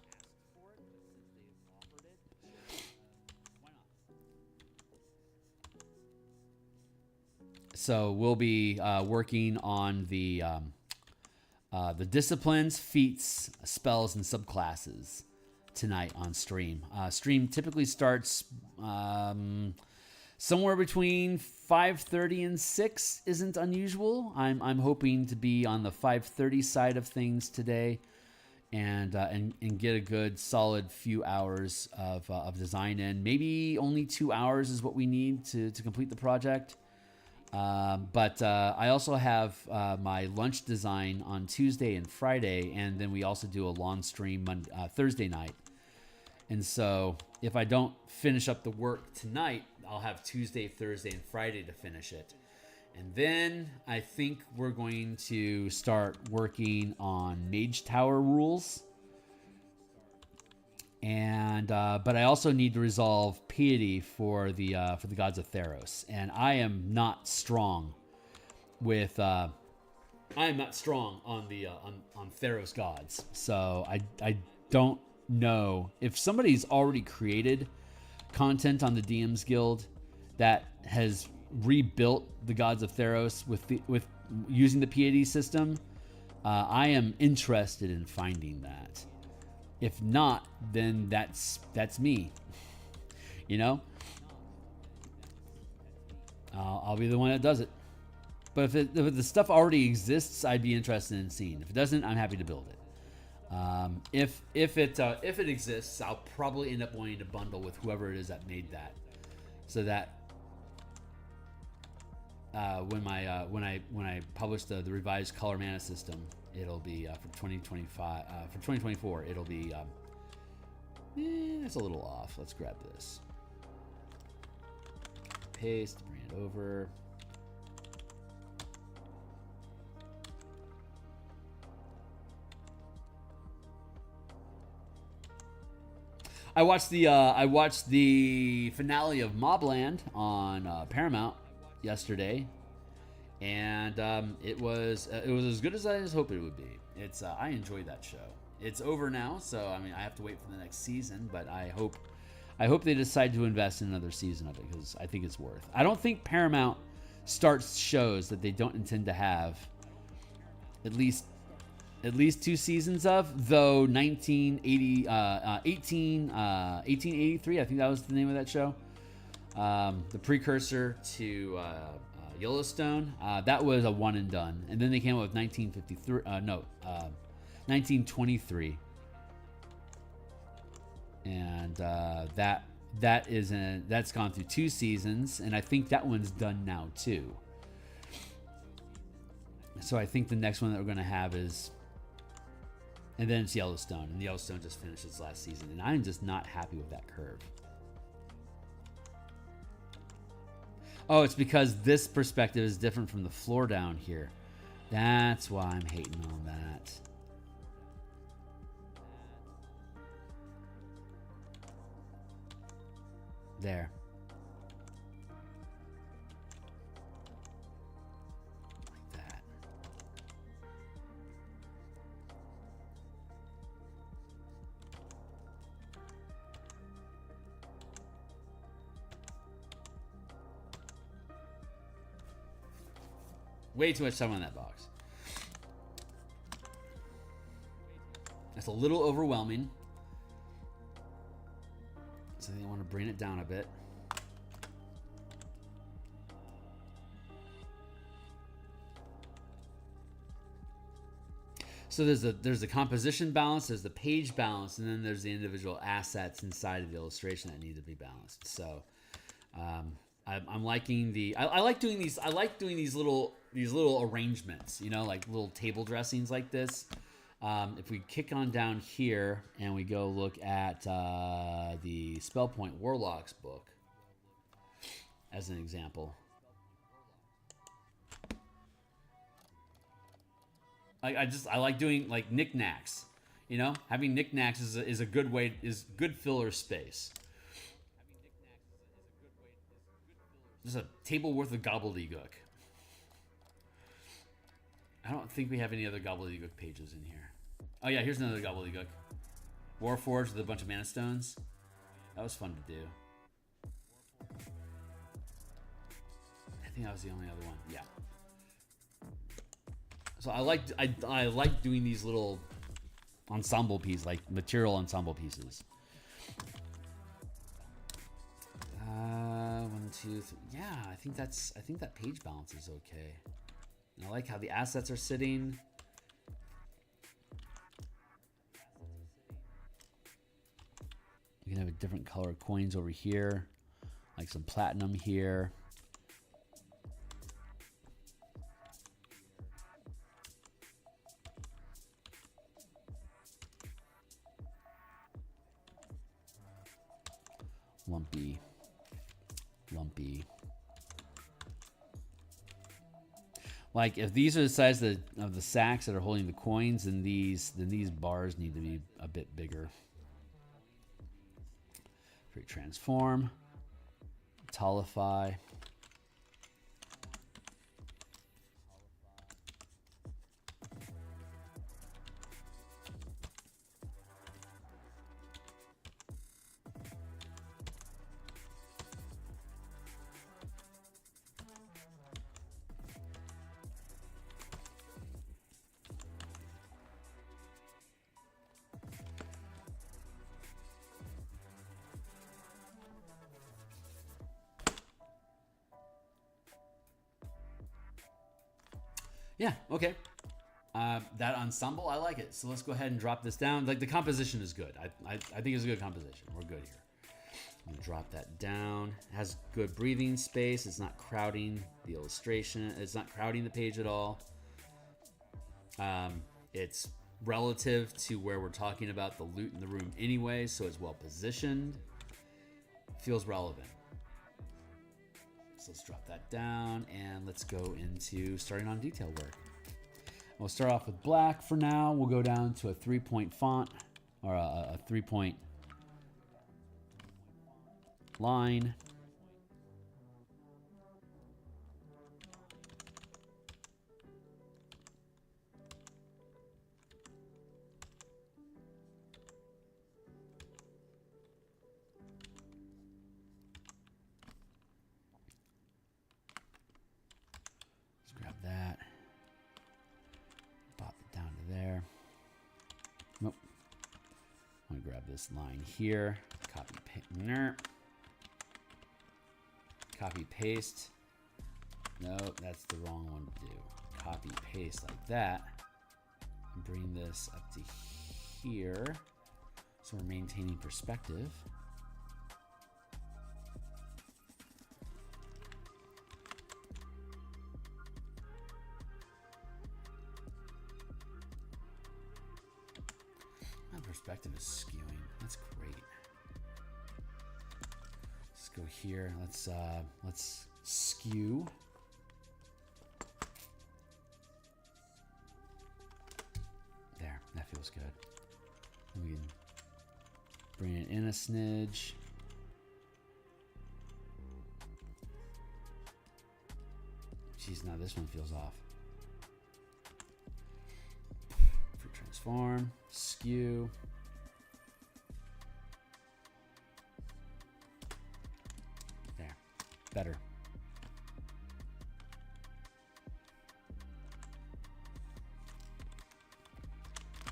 So we'll be working on the disciplines, feats, spells, and subclasses tonight on stream. Stream typically starts somewhere between 5:30 and 6. Isn't unusual. I'm hoping to be on the 5:30 side of things today, and get a good solid few hours of design in. Maybe only 2 hours is what we need to complete the project. But I also have my lunch design on Tuesday and Friday, and then we also do a long stream Thursday night. And so if I don't finish up the work tonight, I'll have Tuesday, Thursday, and Friday to finish it. And then I think we're going to start working on Mage Tower rules. And but I also need to resolve piety for the gods of Theros, and I am not strong with I am not strong on the on Theros gods. So I don't know if somebody's already created content on the DMsGuild that has rebuilt the gods of Theros with using the piety system. I am interested in finding that. If not, then that's me. You know, I'll be the one that does it. But if the stuff already exists, I'd be interested in seeing. If it doesn't, I'm happy to build it. If it exists, I'll probably end up wanting to bundle with whoever it is that made that, so that when I publish the revised color mana system, it'll be for 2025. For 2024, it'll be it's a little off. Let's grab this, paste, bring it over. I watched the finale of Mobland on Paramount yesterday, and it was as good as I just hoped it would be. It's I enjoyed that show. It's over now, so I mean I have to wait for the next season, but I hope they decide to invest in another season of it, because I think it's worth. I don't think Paramount starts shows that they don't intend to have at least 2 seasons of, though 1883, I think that was the name of that show. The precursor to Yellowstone, that was a one and done. And then they came up with 1923. And that's gone through 2 seasons, and I think that one's done now too. So I think the next one that we're going to have is, and then it's Yellowstone, and Yellowstone just finished its last season, and I'm just not happy with that curve. Oh, it's because this perspective is different from the floor down here. That's why I'm hating on that. There. Like that. Way too much time on that box. That's a little overwhelming. So I want to bring it down a bit. So there's the composition balance, there's the page balance, and then there's the individual assets inside of the illustration that need to be balanced. So I'm liking I like doing these. I like doing these little arrangements. You know, like little table dressings like this. If we kick on down here and we go look at the Point Warlocks book as an example. I like doing like knickknacks, you know, having knickknacks is a good way, is good filler space. Just a table worth of gobbledygook. I don't think we have any other gobbledygook pages in here. Oh yeah, here's another gobbledygook. Warforged with a bunch of mana stones. That was fun to do. I think that was the only other one. Yeah. So I like doing these little ensemble pieces, like material ensemble pieces. 1, 2, 3. Yeah, I think that page balance is okay. And I like how the assets are sitting. We can have a different color coins over here, like some platinum here. Lumpy. Like if these are the size of the sacks that are holding the coins, then these bars need to be a bit bigger. Transform, Tolify. Yeah, okay. That ensemble, I like it. So let's go ahead and drop this down. Like the composition is good. I think it's a good composition. We're good here. I'm gonna drop that down. It has good breathing space. It's not crowding the illustration. It's not crowding the page at all. It's relative to where we're talking about the loot in the room anyway, so it's well positioned. Feels relevant. So let's drop that down and let's go into starting on detail work. We'll start off with black for now. We'll go down to a 3-point font or a 3-point line. That. Pop it down to there. Nope. I'm gonna grab this line here. Copy paste. Nope, that's the wrong one to do. Copy paste like that. And bring this up to here. So we're maintaining perspective. Perspective is skewing. That's great. Let's go here. Let's skew. There, that feels good. We can bring it in a smidge. Geez, now this one feels off. For transform, skew. Better.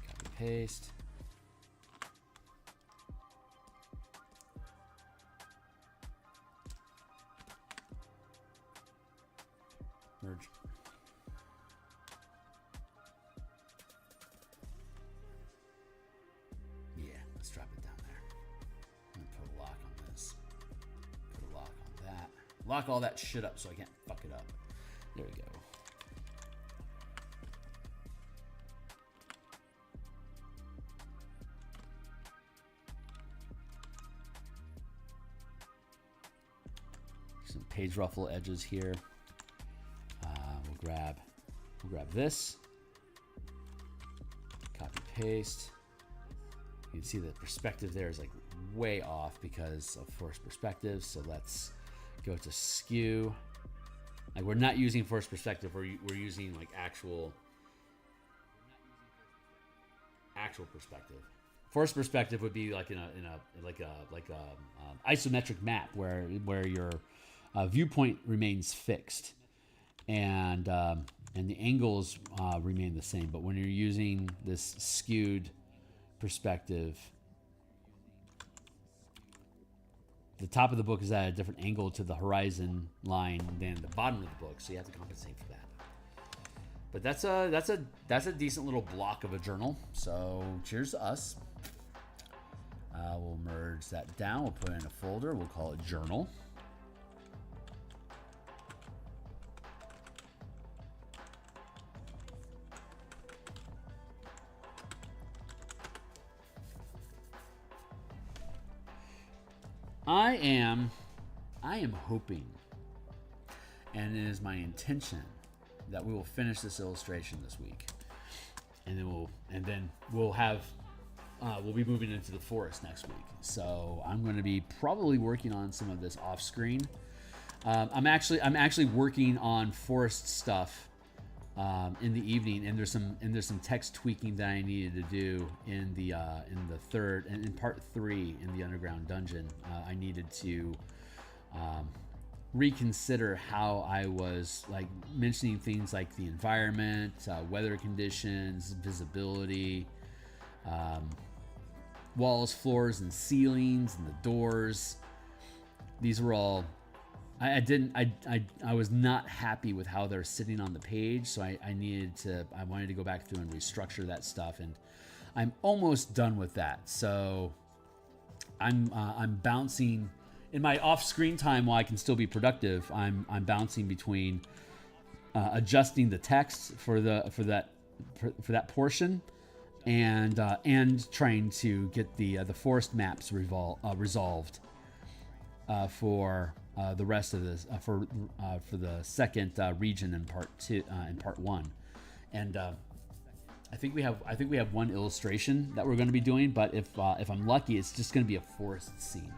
Copy paste. Merge. Let's drop it down there. I'm gonna put a lock on this. Put a lock on that. Lock all that shit up so I can't fuck it up. There we go. Some page ruffle edges here. We'll grab this. Copy paste. You can see the perspective there is like way off because of forced perspective. So let's go to skew. Like we're not using forced perspective. We're using like actual perspective. Forced perspective would be like in a isometric map where your viewpoint remains fixed and the angles remain the same. But when you're using this skewed perspective, the top of the book is at a different angle to the horizon line than the bottom of the book, so you have to compensate for that. But that's a decent little block of a journal. So cheers to us. We'll merge that down. We'll put it in a folder. We'll call it journal. I am hoping, and it is my intention, that we will finish this illustration this week, and then we'll be moving into the forest next week. So I'm going to be probably working on some of this off screen. I'm actually working on forest stuff in the evening, and there's some text tweaking that I needed to do in part 3 in the underground dungeon. I needed to reconsider how I was like mentioning things like the environment, weather conditions, visibility, walls, floors, and ceilings, and the doors. These were all. I was not happy with how they're sitting on the page, so I wanted to go back through and restructure that stuff, and I'm almost done with that. So I'm bouncing in my off-screen time while I can still be productive. I'm bouncing between adjusting the text for that portion, and trying to get the forest maps resolved for the rest of this for the second region in part 2 in part 1, and I think we have one illustration that we're going to be doing, but if I'm lucky, it's just going to be a forest scene.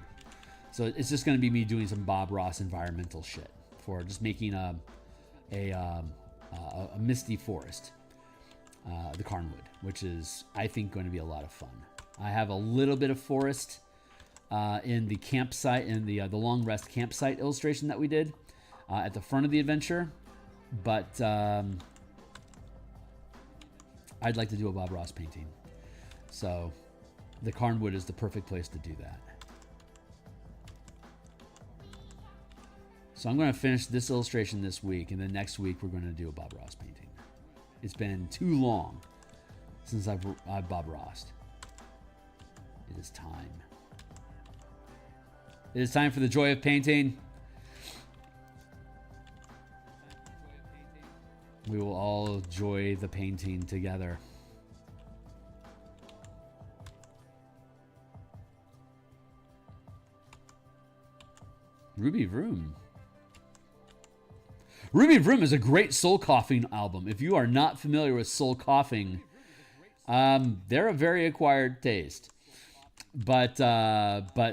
So it's just going to be me doing some Bob Ross environmental shit for just making a misty forest, the Carnwood, which is I think going to be a lot of fun. I have a little bit of forest in the campsite, in the long rest campsite illustration that we did at the front of the adventure, but I'd like to do a Bob Ross painting, so the Carnwood is the perfect place to do that. So I'm going to finish this illustration this week, and then next week we're going to do a Bob Ross painting. It's been too long since I've Bob Rossed. It is time. It is time for the joy of painting. We will all enjoy the painting together. Ruby Vroom. Ruby Vroom is a great Soul Coughing album. If you are not familiar with Soul Coughing, they're a very acquired taste. But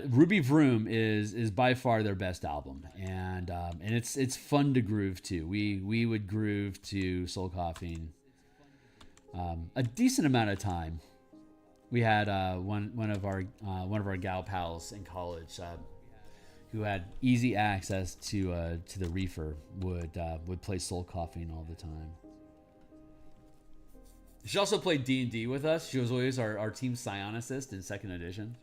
Ruby Vroom is by far their best album, and it's fun to groove to. We would groove to Soul Coughing a decent amount of time. We had one of our gal pals in college who had easy access to the Reefer would play Soul Coughing all the time. She also played D&D with us. She was always our team psionicist in 2nd edition.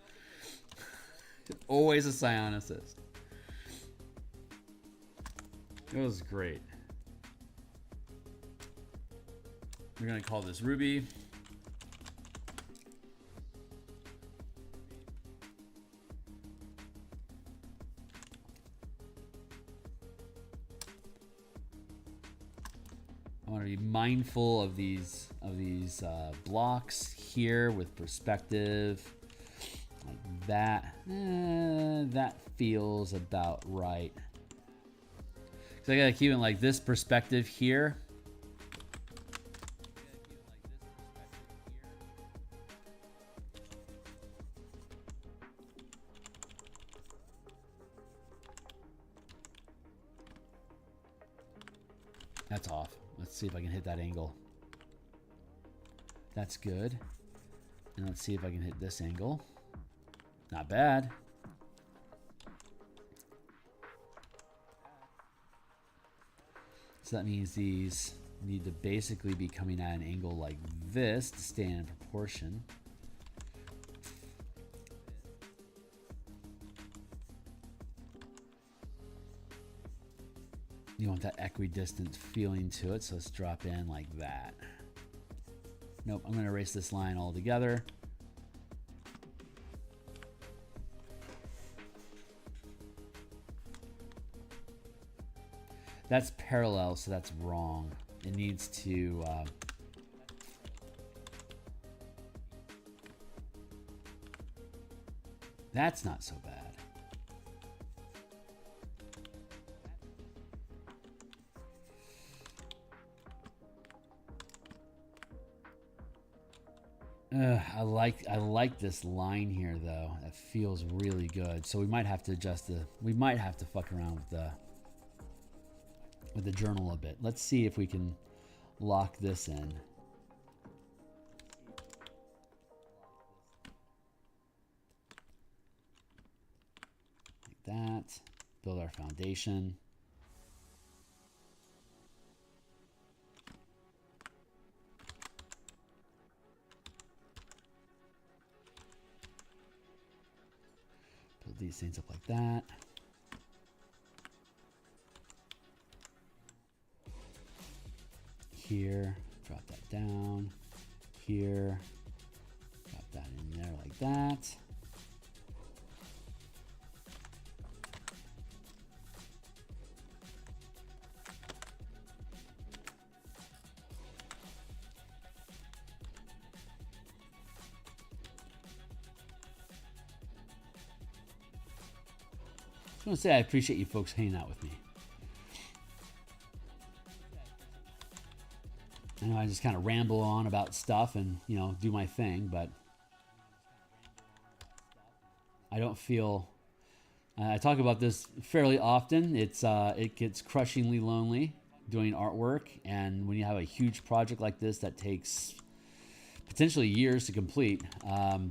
Always a psionicist. It was great. We're going to call this Ruby. I want to be mindful of these blocks here with perspective, like that. That feels about right. So I gotta keep it like this perspective here. That's off. Let's see if I can hit that angle. That's good. And let's see if I can hit this angle. Not bad. So that means these need to basically be coming at an angle like this to stay in proportion. You want that equidistant feeling to it, so let's drop in like that. Nope, I'm going to erase this line altogether. That's parallel, so that's wrong. It needs to... that's not so bad. I like this line here though. That feels really good. So we might have to adjust the. We might have to fuck around with the journal a bit. Let's see if we can lock this in. Like that. Build our foundation. These things up like that. Here, drop that down. Here, drop that in there like that. I want to say I appreciate you folks hanging out with me. I know I just kind of ramble on about stuff and, you know, do my thing, but I don't feel... I talk about this fairly often. It gets crushingly lonely doing artwork, and when you have a huge project like this that takes potentially years to complete,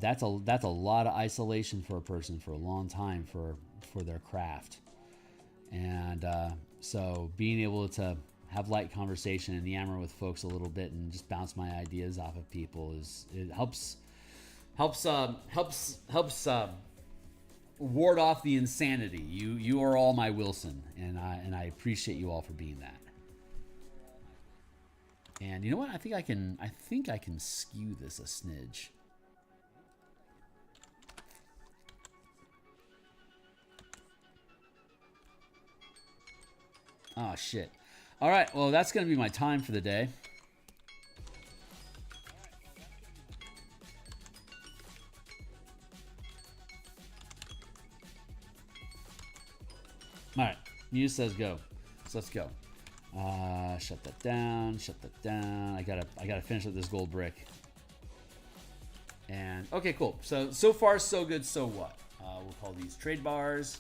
that's a lot of isolation for a person for a long time for their craft. And so being able to have light conversation and yammer with folks a little bit and just bounce my ideas off of people helps ward off the insanity. You are all my Wilson, and I appreciate you all for being that. And you know what? I think I can skew this a smidge. Oh, shit. All right, well, that's going to be my time for the day. All right, Muse says go. So let's go. Shut that down, shut that down. I gotta finish with this gold brick. And, okay, cool. So far, so good, so what? We'll call these trade bars.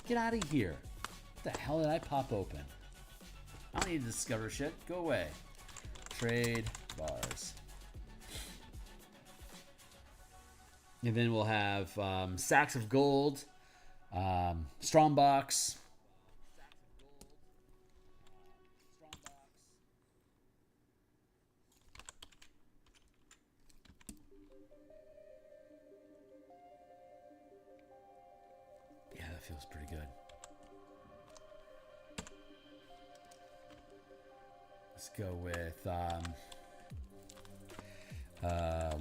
Get out of here. What the hell did I pop open? I don't need to discover shit. Go away. Trade bars. And then we'll have sacks of gold, strongbox. Yeah, that feels pretty good. Let's go with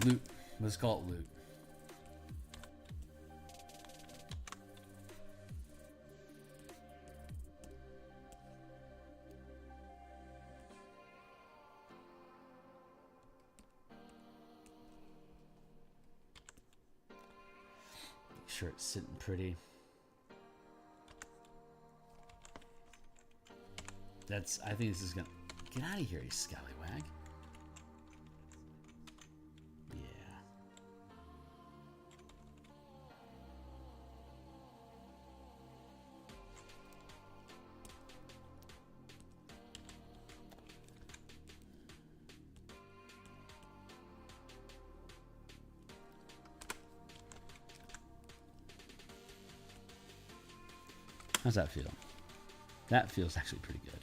loot. Let's call it loot. sure it's sitting pretty. I think this is gonna... Get out of here, you scallywag. Yeah. How's that feel? That feels actually pretty good.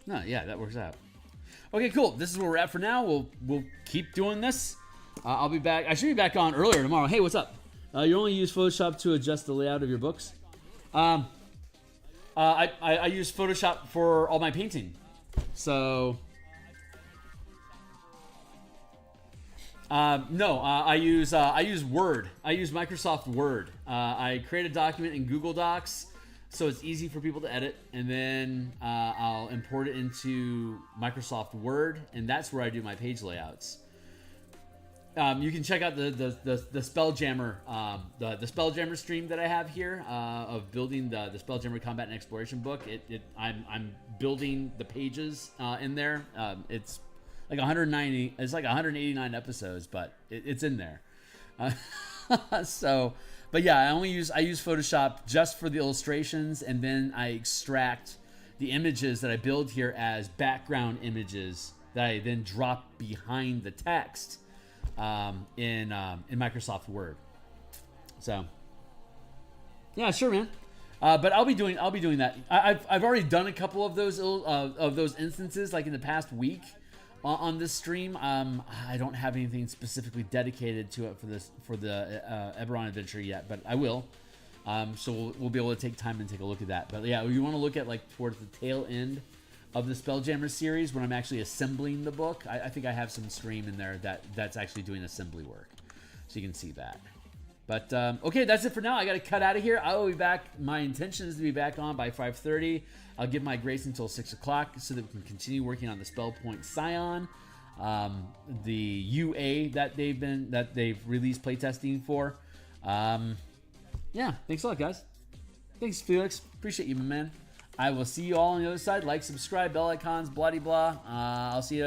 No, yeah, that works out. Okay, cool. This is where we're at for now. We'll keep doing this. I'll be back. I should be back on earlier tomorrow. Hey, what's up? You only use Photoshop to adjust the layout of your books? I use Photoshop for all my painting. So no, I use Word. I use Microsoft Word. I create a document in Google Docs, so it's easy for people to edit, and then I'll import it into Microsoft Word, and that's where I do my page layouts. You can check out the Spelljammer the Spelljammer stream that I have here of building the Spelljammer Combat and Exploration book. I'm building the pages in there. It's like 190. It's like 189 episodes, but it's in there. So, but yeah, I use Photoshop just for the illustrations, and then I extract the images that I build here as background images that I then drop behind the text in Microsoft Word. So yeah, sure, man. But I'll be doing that. I've already done a couple of those instances, like in the past week on this stream. I don't have anything specifically dedicated to it for the Eberron adventure yet, but I will. So we'll be able to take time and take a look at that. But yeah, you want to look at like towards the tail end of the Spelljammer series when I'm actually assembling the book. I think I have some stream in there that's actually doing assembly work, so you can see that. But okay, that's it for now. I got to cut out of here. I will be back. My intention is to be back on by 5:30. I'll give my grace until 6 o'clock so that we can continue working on the Spell Point Scion, the UA that they've released playtesting for. Yeah, thanks a lot, guys. Thanks, Felix. Appreciate you, man. I will see you all on the other side. Like, subscribe, bell icons, blah, blah, blah. I'll see you.